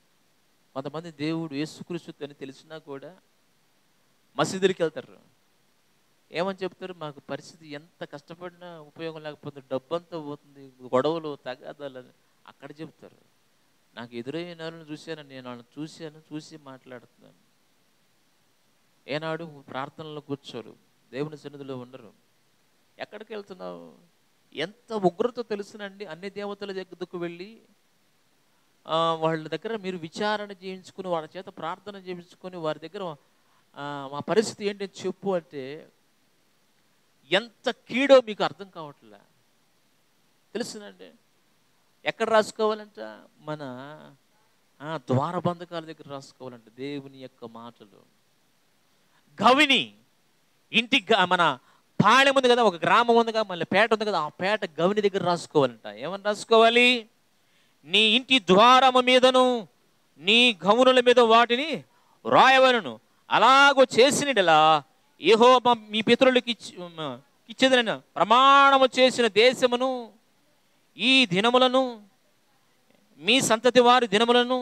Speaker 2: కొంతమంది దేవుడు యేసుక్రీస్తు అని తెలిసినా కూడా మసీదులకి వెళ్తారు. ఏమని చెప్తారు? మాకు పరిస్థితి ఎంత కష్టపడినా ఉపయోగం లేకపోతే డబ్బంతా పోతుంది, గొడవలు, తగాదాలు అక్కడ చెప్తారు. నాకు ఎదురైన వాళ్ళని చూశాను, నేను వాళ్ళని చూసి మాట్లాడుతున్నాను. ఏనాడు ప్రార్థనలో కూర్చోరు, దేవుని సన్నిధిలో ఉండరు. ఎక్కడికి వెళ్తున్నావు? ఎంత ఉగ్రత తెలుసునండి. అన్ని దేవతల దగ్గరకు వెళ్ళి వాళ్ళ దగ్గర మీరు విచారణ చేయించుకుని, వాళ్ళ చేత ప్రార్థన చేయించుకొని, వారి దగ్గర మా పరిస్థితి ఏంటి చెప్పు అంటే ఎంత కీడో మీకు అర్థం కావట్లే. తెలుసునండి. ఎక్కడ రాసుకోవాలంట? మన ద్వారబంధకాల దగ్గర రాసుకోవాలంట దేవుని యొక్క మాటలు. గవిని ఇంటి మన పాళెం ఉంది కదా, ఒక గ్రామం ఉంది కదా, మళ్ళీ పేట ఉంది కదా, ఆ పేట గవిని దగ్గర రాసుకోవాలంట. ఏమని రాసుకోవాలి? నీ ఇంటి ద్వారము మీదను నీ గౌనుల మీద వాటిని రాయవలను. అలాగో చేసినలా యెహోవా మీ పితరులకు ఇచ్చేదన ప్రమాణము చేసిన దేశమును, ఈ దినములను, మీ సంతతి వారి దినములను,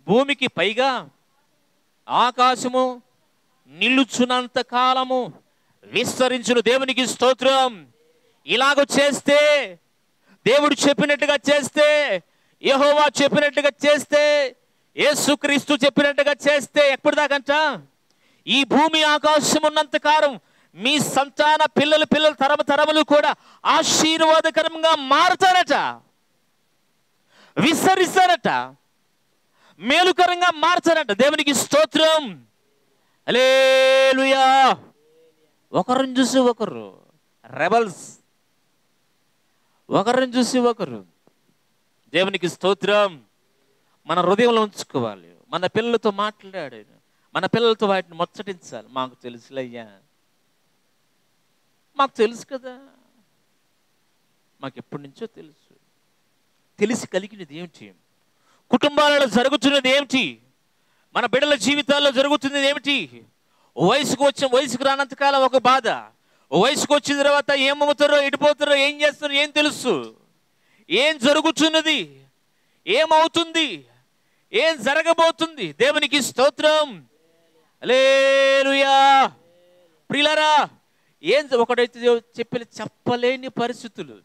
Speaker 2: భూమికి పైగా ఆకాశము నిలుచున్నంత కాలము విస్తరించును. దేవునికి స్తోత్రం. ఇలాగ చేస్తే, దేవుడు చెప్పినట్టుగా చేస్తే యెహోవా చెప్పినట్టుగా చేస్తే, యేసుక్రీస్తు చెప్పినట్టుగా చేస్తే ఎప్పటిదాకంట? ఈ భూమి ఆకాశం ఉన్నంత కాలం మీ సంతాన పిల్లలు తరములు కూడా ఆశీర్వాదకరంగా మారుతారట, విస్తరిస్తారట, మేలుకరంగా మార్చారట. దేవునికి స్తోత్రం. హల్లెలూయా. ఒకరిని చూసి ఒకరు రెబల్స్, ఒకరిని చూసి ఒకరు. దేవునికి స్తోత్రం. మన హృదయంలో ఉంచుకోవాలి. మన పిల్లలతో మాట్లాడాడు, మన పిల్లలతో వాటిని ముచ్చటించాలి. మాకు తెలుసులయ్యా, మాకు తెలుసు కదా, మాకు ఎప్పటి నుంచో తెలుసు. తెలిసి కలిగినది ఏమిటి? కుటుంబాలలో జరుగుతున్నది ఏమిటి? మన బిడ్డల జీవితాల్లో జరుగుతున్నది ఏమిటి? వయసుకు రానంతకాలం ఒక బాధ, వయసుకు వచ్చిన తర్వాత ఏమవుతారో, ఎడిపోతారో, ఏం చేస్తారో ఏం తెలుసు. ఏం జరుగుతున్నది, ఏమవుతుంది, ఏం జరగబోతుంది. దేవునికి స్తోత్రం. హల్లెలూయా. ప్రియులారా, ఒకడైతే చెప్పలేని పరిస్థితులు.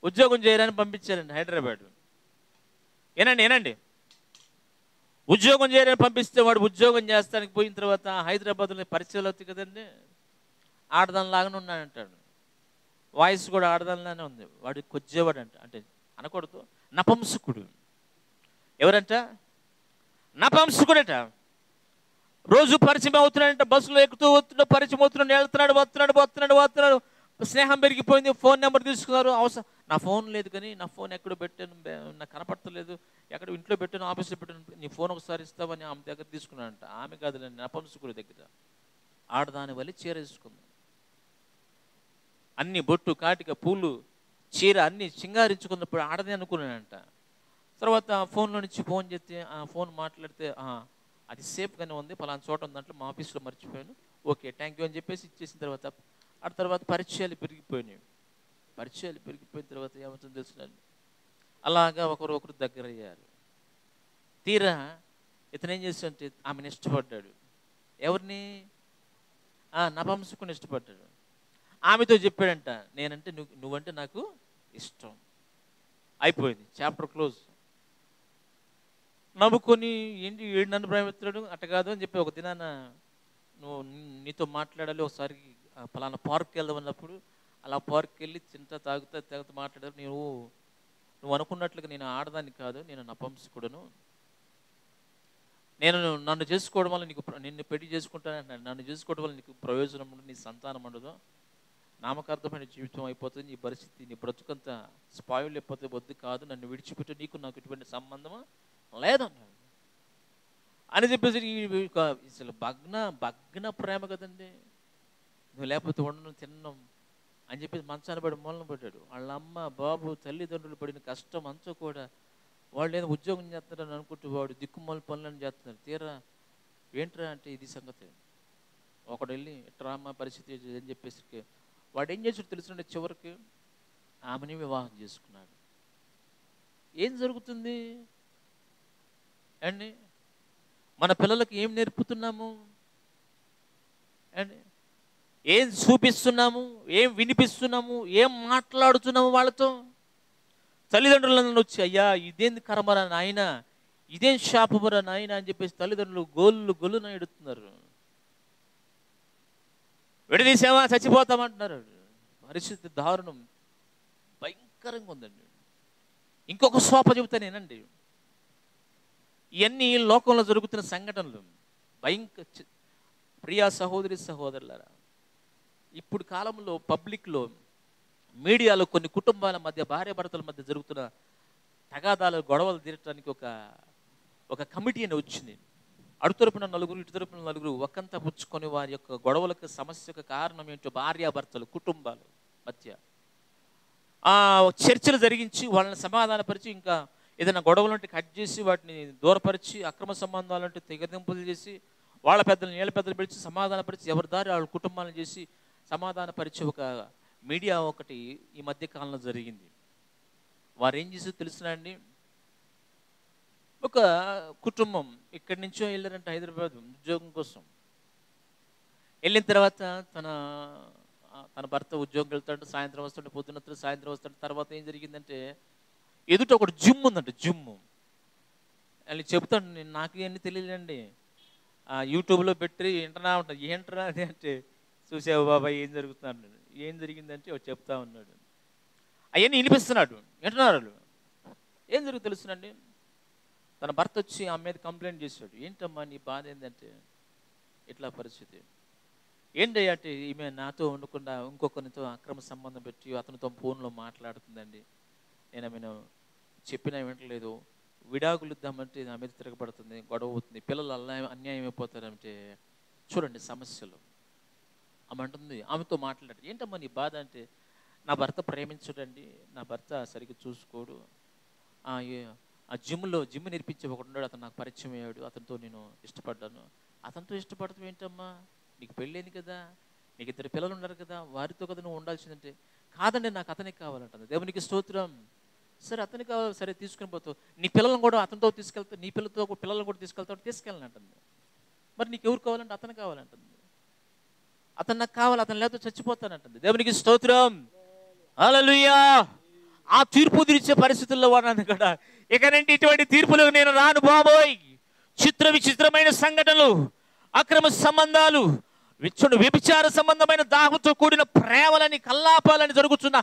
Speaker 2: ఉద్యోగం చేయడానికి పంపించారండి హైదరాబాద్. ఏనండి, ఉద్యోగం చేయడానికి పంపిస్తే వాడు ఉద్యోగం చేస్తానికి పోయిన తర్వాత హైదరాబాద్లో పరిచయాలు అవుతాయి కదండి. ఆడదానిలాగానే ఉన్నాడంటాడు, వాయిస్ కూడా ఆడదానిలానే ఉంది. వాడు కొద్దివాడు అంటే అనకూడదు, నపంసకుడు. ఎవరంట? నపంసకుడట. రోజు పరిచయం అవుతున్నాడంట, బస్సులో ఎక్కుతూ వస్తున్నాడు, పరిచయం అవుతున్నాడు, వస్తున్నాడు. స్నేహం పెరిగిపోయింది. ఫోన్ నెంబర్ తీసుకున్నారు. అవసరం, నా ఫోన్ లేదు కానీ నా ఫోన్ ఎక్కడ పెట్టాను, నాకు కనపడతలేదు, ఎక్కడ ఇంట్లో పెట్టాను, ఆఫీస్లో పెట్టాను, నీ ఫోన్ ఒకసారి ఇస్తావని ఆమె దగ్గర తీసుకున్నాడంట. ఆమె కాదులేండి, నపంసకుడి దగ్గర. ఆడదాని వల్ల చీర తీసుకుంది. అన్ని బొట్టు, కాటిక, పూలు, చీర అన్ని సింగారించుకున్నప్పుడు ఆడదే అనుకున్నాడంట. తర్వాత ఫోన్లో నుంచి ఫోన్ చేస్తే, ఆ ఫోన్ మాట్లాడితే, అది సేఫ్గానే ఉంది, పలానా చోట ఉందంటే మా ఆఫీస్లో మర్చిపోయాను, ఓకే థ్యాంక్ యూ అని చెప్పేసి ఇచ్చేసిన తర్వాత ఆ తర్వాత పరిచయాలు పెరిగిపోయినాయి. పరిచయాలు పెరిగిపోయిన తర్వాత ఏమవుతుందో తెలుసునండి, అలాగా ఒకరు దగ్గర అయ్యారు. తీరా ఇతను ఏం చేస్తుంటే ఆమెను ఇష్టపడ్డాడు. ఎవరిని? నపంసకుని ఇష్టపడ్డాడు. ఆమెతో చెప్పాడంట, నేనంటే నువ్వంటే నాకు ఇష్టం. అయిపోయింది, చాప్టర్ క్లోజ్. నవ్వుకొని ఏంటి ఏడు నన్ను ప్రేమిస్తున్నాడు అట్ట కాదు అని చెప్పి ఒక దినాన నీతో మాట్లాడాలి, ఒకసారి పలానా పార్క్కి వెళ్దాం అన్నప్పుడు అలా పార్క్కి వెళ్ళి తాగుతా మాట్లాడారు. నువ్వు అనుకున్నట్లుగా నేను ఆడదాన్ని కాదు, నేను నపంసకుడను. నన్ను చేసుకోవడం వల్ల నిన్ను పెళ్లి చేసుకుంటానంటే నన్ను చేసుకోవడం వల్ల నీకు ప్రయోజనం ఉండదు, నీ సంతానం ఉండదు, నామకార్థమైన జీవితం అయిపోతుంది, నీ పరిస్థితి, నీ బ్రతుకంతా స్పాయిల్ అయిపోతే వద్దు, కాదు, నన్ను విడిచిపెట్టి నీకు నాకు ఎటువంటి సంబంధం లేదన్నాడు. అని చెప్పేసి అసలు భగ్న ప్రేమ కదండి. నువ్వు లేకపోతే ఉండను, తిన్నాం అని చెప్పేసి మంచాన్ని పడి మూలన పడ్డాడు. వాళ్ళ అమ్మ, బాబు, తల్లిదండ్రులు పడిన కష్టం అంతా కూడా వాళ్ళు ఏదో ఉద్యోగం చేస్తారని అనుకుంటూ వాడు దిక్కుమాల పనులను చేస్తున్నారు. తీరా ఏంట్రా అంటే ఇది సంగతి. ఒకడు వెళ్ళి డ్రామా పరిస్థితి అని చెప్పేసి వాడు ఏం చేసాడు తెలుసుండే, చివరికి ఆమెని వివాహం చేసుకున్నాడు. ఏం జరుగుతుంది అండి? మన పిల్లలకు ఏం నేర్పుతున్నాము అండి? ఏం చూపిస్తున్నాము, ఏం వినిపిస్తున్నాము, ఏం మాట్లాడుతున్నాము వాళ్ళతో? తల్లిదండ్రులను వచ్చి, అయ్యా ఇదేంది కర్మరా నాయన, ఇదేం శాపమురా నాయన అని చెప్పేసి తల్లిదండ్రులు గొల్లున ఎడుతున్నారు. విడదీసామా చచ్చిపోతామంటున్నారు. పరిస్థితి దారుణం, భయంకరంగా ఉందండి. ఇంకొక శోప చెబుతానేనండి. ఇవన్నీ లోకంలో జరుగుతున్న సంఘటనలు ప్రియా సహోదరి సహోదరులారా, ఇప్పుడు కాలంలో పబ్లిక్లో, మీడియాలో కొన్ని కుటుంబాల మధ్య, భార్యాభర్తల మధ్య జరుగుతున్న తగాదాలు, గొడవలు తీరటానికి ఒక కమిటీ అని వచ్చింది. అటు తరపున నలుగురు, ఇటు తరపున నలుగురు ఒకంతా పుచ్చుకొని వారి యొక్క గొడవలకు, సమస్యకు కారణం ఏంటో భార్యాభర్తలు, కుటుంబాల మధ్య చర్చలు జరిగించి వాళ్ళని సమాధానపరిచి, ఇంకా ఏదైనా గొడవలంటే కట్ చేసి వాటిని దూరపరిచి, అక్రమ సంబంధాలంటే తెగదింపులు చేసి, వాళ్ళ పెద్దలు నీళ్ళ పెద్దలు పిలిచి సమాధానపరిచి, ఎవరి దారి వాళ్ళ కుటుంబాలను చేసి సమాధానపరిచి ఒక మీడియా ఒకటి ఈ మధ్య కాలంలో జరిగింది. వారు ఏం చేసి తెలుసునండి, ఒక కుటుంబం ఇక్కడి నుంచో వెళ్ళారంటే హైదరాబాద్ ఉద్యోగం కోసం. వెళ్ళిన తర్వాత తన తన భర్త ఉద్యోగం వెళ్తాడు, సాయంత్రం వస్తుంటే, పొద్దున్న సాయంత్రం వస్తాడు. తర్వాత ఏం జరిగిందంటే ఎదుట ఒకటి జిమ్ ఉందంట, జిమ్. అని చెప్తాడు, నేను నాకు ఇవన్నీ తెలియదండి, యూట్యూబ్లో పెట్టి వింటున్నా ఉంటాను. ఏంటరా అది అంటే, చూసావు బాబాయ్ ఏం జరుగుతున్నాడు, ఏం జరిగిందంటే చెప్తా ఉన్నాడు. అవన్నీ వినిపిస్తున్నాడు, వింటున్నారు. ఏం జరుగుతుంది తెలుసునండి, తన భర్త వచ్చి ఆమె మీద కంప్లైంట్ చేశాడు. ఏంటమ్మా నీ బాధ ఏంటంటే, ఇట్లా పరిస్థితి ఏంటి అంటే, ఈమె నాతో ఉండకుండా ఇంకొకరితో అక్రమ సంబంధం పెట్టి అతనితో ఫోన్లో మాట్లాడుతుందండి. నేను ఆమెను చెప్పినా వింటలేదు, విడాకులు ఇద్దామంటే నా మీద తిరగబడుతుంది, గొడవ అవుతుంది, పిల్లలు అన్యాయం అయిపోతారంటే. చూడండి సమస్యలు. ఆమె అంటుంది, ఆమెతో మాట్లాడాడు. ఏంటమ్మా నీ బాధ అంటే, నా భర్త ప్రేమించడండి, నా భర్త సరిగ్గా చూసుకోడు, ఆ జిమ్ నేర్పించే ఒకడు ఉన్నాడు, అతను నాకు పరిచయం అయ్యాడు, అతనితో నేను ఇష్టపడ్డాను. అతనితో ఇష్టపడతాం ఏంటమ్మా, నీకు పెళ్ళైంది కదా, నీకు 2 పిల్లలు ఉన్నారు కదా, వారితో కదా నువ్వు ఉండాల్సిందంటే. కాదండి నాకు అతనికి కావాలంటుంది. దేవునికి స్తోత్రం. సరే అతనికి కావాలి, సరే తీసుకుని పోతావు, నీ పిల్లలను కూడా అతనితో తీసుకెళ్తావు, నీ పిల్లలను కూడా తీసుకెళ్ళని అంటుంది. మరి నీకు ఎవరు కావాలంటే అతను కావాలంటుంది. అతను నాకు కావాలి, అతను లేకపోతే చచ్చిపోతానంటుంది. దేవునికి స్తోత్రం. హల్లెలూయా. ఆ తీర్పు తీర్చే పరిస్థితుల్లో ఉన్నాను కదా. ఇకనంటే ఇటువంటి తీర్పులకు నేను రాను బాబోయ్. విచిత్రమైన సంఘటనలు, అక్రమ సంబంధాలు, వ్యభిచార సంబంధమైన దాహంతో కూడిన ప్రేమలని, కల్లాపాలని జరుగుతున్న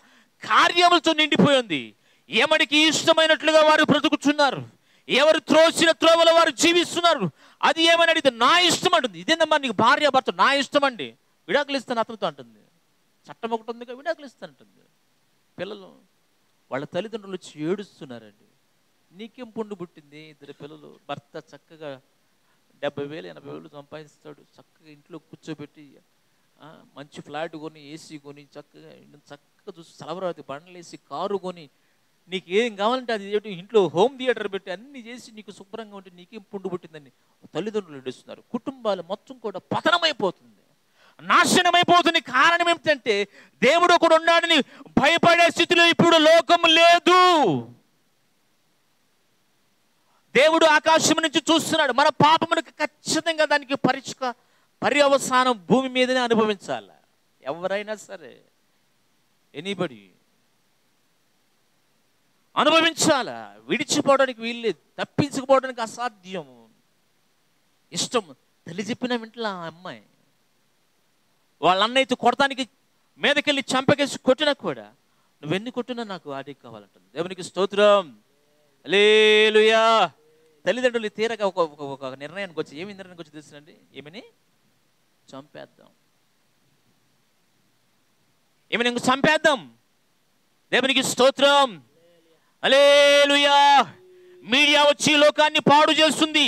Speaker 2: కార్యములతో నిండిపోయింది. ఎవరికి ఇష్టమైనట్లుగా వారు బ్రతుకుతున్నారు, ఎవరు త్రోసిన త్రోవలో వారు జీవిస్తున్నారు. అది ఏమని అడిగితే నా ఇష్టం అంటుంది. ఇదేందమ్మా నీకు భార్య భర్త, నా ఇష్టం అండి, విడాకులు ఇస్తాను అతనితో అంటుంది. చట్టం ఒకటి ఉంది, విడాకులు ఇస్తానంటుంది. పిల్లలు వాళ్ళ తల్లిదండ్రులు వచ్చి ఏడుస్తున్నారండి. నీకేం పుండు పుట్టింది, 2 పిల్లలు, భర్త చక్కగా 70,000 80,000 సంపాదిస్తాడు, చక్కగా ఇంట్లో కూర్చోబెట్టి మంచి ఫ్లాట్ కొని, ఏసీ కొని, చక్కగా చూసి సలవరాతి బండలు వేసి, కారు కొని, నీకు ఏం కావాలంటే అది ఇంట్లో హోమ్ థియేటర్ పెట్టి అన్ని చేసి నీకు శుభ్రంగా ఉంటే నీకేం పుండు పుట్టిందని తల్లిదండ్రులు ఏడుస్తున్నారు. కుటుంబాలు మొత్తం కూడా పతనమైపోతుంది, నాశనమైపోతుంది. కారణం ఏమిటంటే దేవుడు ఒకడు ఉన్నాడని భయపడే స్థితిలో ఇప్పుడు లోకం లేదు. దేవుడు ఆకాశం నుంచి చూస్తున్నాడు. మన పాపమునికి ఖచ్చితంగా దానికి పర్యవసానం భూమి మీదనే అనుభవించాలి. ఎవరైనా సరే, ఎనీబడి అనుభవించాలా, విడిచిపోవడానికి వీల్లేదు, తప్పించుకుపోవడానికి అసాధ్యం. ఇష్టం తల్లి చెప్పిన వింటలా ఆ అమ్మాయి వాళ్ళ అన్నయ్యతో కొడతానికి మీదకెళ్ళి చంపకేసి కొట్టినా కూడా, నువ్వెన్ని కొట్టినా నాకు ఆడికి కావాలంటుంది. దేవునికి స్తోత్రం. హల్లెలూయా. తల్లిదండ్రులు తీరగా ఒక నిర్ణయానికి వచ్చి, ఏమి నిర్ణయానికి వచ్చి తెలుసునండి, ఏమని చంపేద్దాం, ఏమని ఇంక చంపేద్దాం. దేవునికి స్తోత్రం. హల్లెలూయా. మీడియా వచ్చి లోకాన్ని పాడు చేస్తుంది.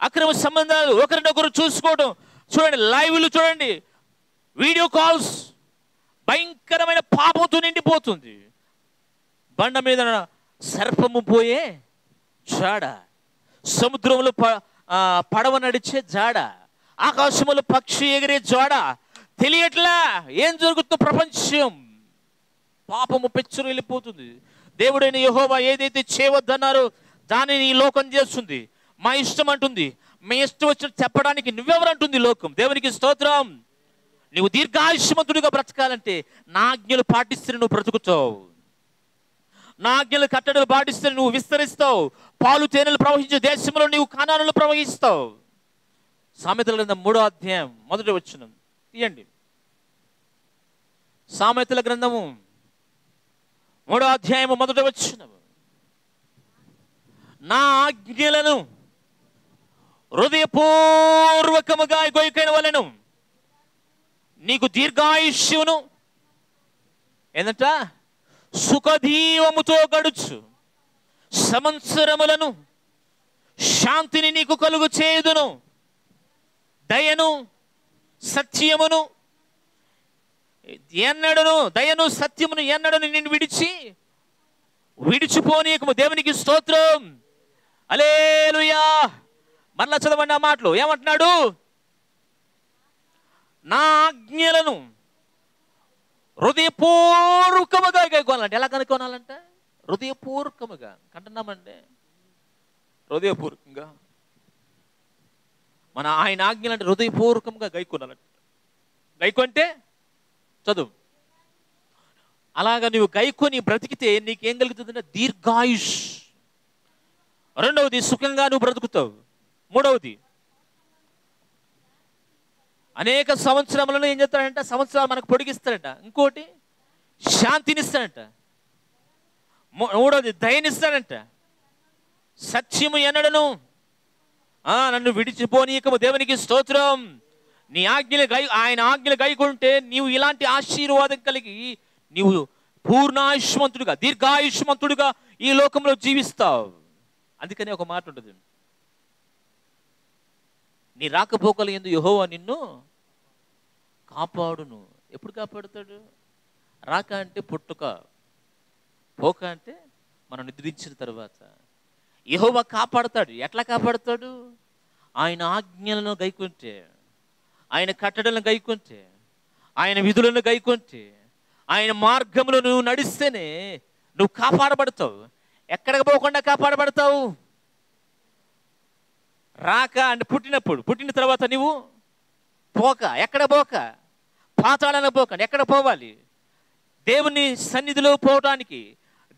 Speaker 2: అక్రమ సంబంధాలు, ఒకరినొకరు చూసుకోవడం, చూడండి లైవ్లు చూడండి, వీడియో కాల్స్, భయంకరమైన పాపంతో నిండిపోతుంది. బండ మీద సర్పము పోయే జాడ, సముద్రంలో పడవ నడిచే జాడ, ఆకాశంలో పక్షి ఎగిరే జాడ, తెలియట్లా ఏం జరుగుతుందో. ప్రపంచం పాపము పెచ్చురు వెళ్ళిపోతుంది. దేవుడైన యెహోవా ఏదైతే చేయవద్దన్నారో దానిని ఈ లోకం చేస్తుంది. మా ఇష్టం అంటుంది, మీ ఇష్టం వచ్చినట్టు చెప్పడానికి నువ్వెవరంటుంది లోకం. దేవునికి స్తోత్రం. నువ్వు దీర్ఘాయుష్మంతుడిగా బ్రతకాలంటే నా ఆజ్ఞలు పాటిస్తే నువ్వు బ్రతుకుతావు, నా ఆజ్ఞలు కట్టడలు పాటిస్తే నువ్వు విస్తరిస్తావు. పాలు తేనెలు ప్రవహించే దేశంలో నీవు కానానులు ప్రవహిస్తావు. సామెతల గ్రంథం 3వ అధ్యాయం 1వ వచనం తీయండి. సామెతల గ్రంథము 3వ అధ్యాయం 1వ వచనం. నా ఆజ్ఞలను హృదయపూర్వకముగా గొయ్యకైన వలెను నీకు దీర్ఘాయుష్యును ఏంటంట సుఖదీవముతో గడుచు సంవత్సరములను శాంతిని నీకు కలుగు చేయుదును. దయను సత్యమును దయను సత్యమును ఎన్నడను నిన్ను విడిచిపోనీయకము. దేవునికి స్తోత్రం. హల్లెలూయా. మరలా చదవండి ఆ మాటలు. ఏమంటున్నాడు? నా ఆజ్ఞలను హృదయపూర్వకముగా కనుగొనాలంటే ఎలా కనుగొనాలంటే హృదయపూర్వకముగా కంటున్నామండి. హృదయపూర్వకంగా మన ఆయన ఆజ్ఞలు అంటే హృదయపూర్వకంగా గైకొనాలంట. గైకొంటే చదువు అలాగా నువ్వు గైకొని బ్రతికితే నీకేం కలుగుతుందంటే దీర్ఘాయుష్. రెండవది, సుఖంగా నువ్వు బ్రతుకుతావు. మూడవది, అనేక సంవత్సరములను ఏం చేస్తాడంట, సంవత్సరాలు మనకు పొడిగిస్తాడంట. ఇంకోటి, శాంతినిస్తాడంట. మూడవది, దయనిస్తాడంట. సత్యము ఎన్నడను నన్ను విడిచిపోనీయకము. దేవునికి స్తోత్రం. నీ ఆజ్ఞలు ఆయన ఆజ్ఞలు గైకుంటే నీవు ఇలాంటి ఆశీర్వాదం కలిగి నీవు పూర్ణాయుష్మంతుడిగా, దీర్ఘాయుష్మంతుడిగా ఈ లోకంలో జీవిస్తావు. అందుకని ఒక మాట ఉంటుంది, నీ రాకపోకలు యందు యెహోవా నిన్ను కాపాడును. ఎప్పుడు కాపాడుతాడు? రాక అంటే పుట్టుక, పోక అంటే మనం నిద్రించిన తర్వాత. యెహోవా కాపాడుతాడు. ఎట్లా కాపాడుతాడు? ఆయన ఆజ్ఞలను గైకుంటే, ఆయన కట్టడలను గైకుంటే, ఆయన విధులను గైకుంటే, ఆయన మార్గంలో నువ్వు నడిస్తేనే నువ్వు కాపాడబడతావు. ఎక్కడికి పోకుండా కాపాడబడతావు. రాక అంటే పుట్టినప్పుడు, పుట్టిన తర్వాత నువ్వు పోక, ఎక్కడ పోక, పాతాళానికి పోక. ఎక్కడ పోవాలి? దేవుని సన్నిధిలో పోవటానికి,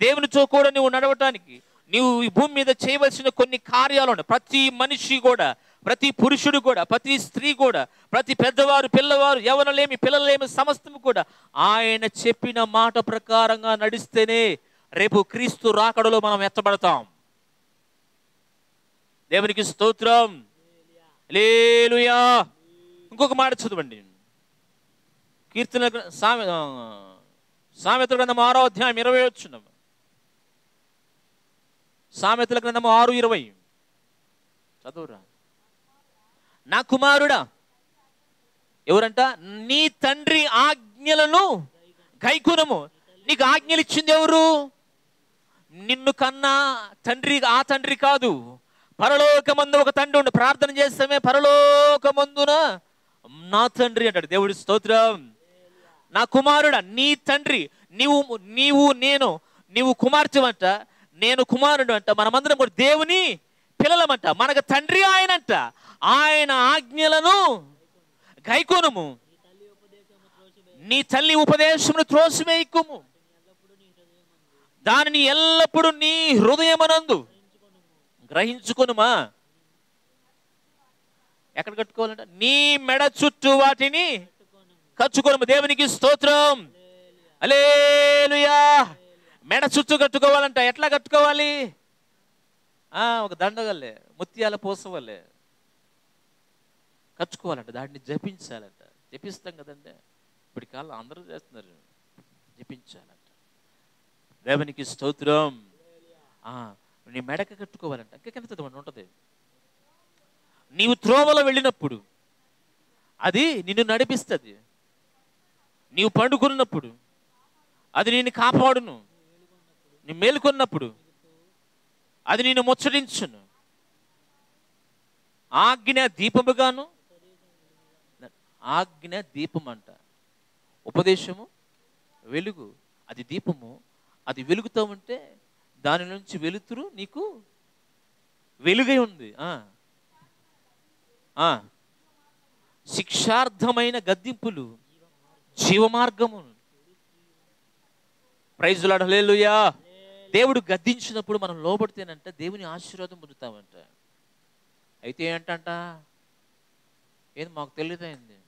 Speaker 2: దేవునితో కూడా నువ్వు నడవటానికి నీవు ఈ భూమి మీద చేయవలసిన కొన్ని కార్యాలు ఉన్నాయి. ప్రతి మనిషి కూడా, ప్రతి పురుషుడు కూడా, ప్రతి స్త్రీ కూడా, ప్రతి పెద్దవారు, పిల్లవారు, యవ్వనులేమి, పిల్లలేమి, సమస్తము కూడా ఆయన చెప్పిన మాట ప్రకారంగా నడిస్తేనే రేపు క్రీస్తు రాకడలో మనం ఎత్తబడతాం. దేవునికి స్తోత్రం. హల్లెలూయా. ఇంకొక మాట చదవండి. కీర్తన సామెతల గ్రంథం 6వ అధ్యాయం 20 వచనం. సామెతల గ్రంథం 6:20 చదువురా. నా కుమారుడా, ఎవరంట? నీ తండ్రి ఆజ్ఞలను గైకొనుము. నీకు ఆజ్ఞలు ఇచ్చింది ఎవరు? నిన్ను కన్నా తండ్రి. ఆ తండ్రి కాదు, పరలోకమందు ఒక తండ్రి ఉండి. ప్రార్థన చేస్తామే, పరలోకమందున నా తండ్రి అంటాడు. దేవుడి స్తోత్రం. నా కుమారుడా, నీ తండ్రి. నీవు కుమార్తెమంట, నేను కుమారుడు అంట. మనమందరం కూడా దేవుని పిల్లలమంట. మనకు తండ్రి ఆయనంట. ఆయన ఆజ్ఞలను గైకొనుము. నీ తల్లి ఉపదేశమును త్రోసివేయకుము. దానిని ఎల్లప్పుడూ నీ హృదయమనందు గ్రహించుకొనుమా. ఎక్కడ కట్టుకోవాలంట? నీ మెడ చుట్టూ వాటిని కట్టుకోను. దేవునికి స్తోత్రం. హల్లెలూయా. మెడ చుట్టూ కట్టుకోవాలంట. ఎట్లా కట్టుకోవాలి? ఒక దండగల్లే, ముత్యాల పూస వల్లే కట్టుకోవాలంట. దాన్ని జపించాలంట. జపిస్తాం కదండి, ఇప్పటి కాలం అందరూ చేస్తున్నారు. జపించాలంట. దేవునికి స్తోత్రం. నీ మెడక కట్టుకోవాలంట. ఇంకెంత ఉంటుంది. నీవు త్రోవలో వెళ్ళినప్పుడు అది నిన్ను నడిపిస్తుంది. నీవు పండుకున్నప్పుడు అది నిన్ను కాపాడును. నీ మేలుకొన్నప్పుడు అది నిన్ను ముచ్చటించును. ఆజ్ఞ దీపముగాను. ఆజ్ఞ దీపం అంట. ఉపదేశము వెలుగు. అది దీపము. అది వెలుగుతూ ఉంటే దాని నుంచి వెలుతురు నీకు వెలుగై ఉంది. శిక్షార్థమైన గద్దింపులు జీవమార్గము. Praise lord. హల్లెలూయా. దేవుడు గద్దించినప్పుడు మనం లోబడితేనంట దేవుని ఆశీర్వాదం పొందుతామంట. అయితే ఏంటంట, ఏది మాకు తెలియదైంది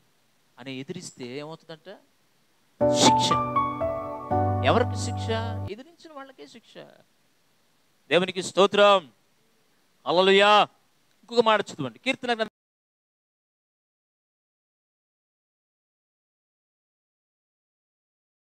Speaker 2: అని ఎదిరిస్తే ఏమవుతుందంట? శిక్ష. ఎవరికి శిక్ష? ఎదిరించిన వాళ్ళకే శిక్ష. దేవునికి స్తోత్రం. హల్లెలూయా. ఇంకొక మాట చదవండి. కీర్తన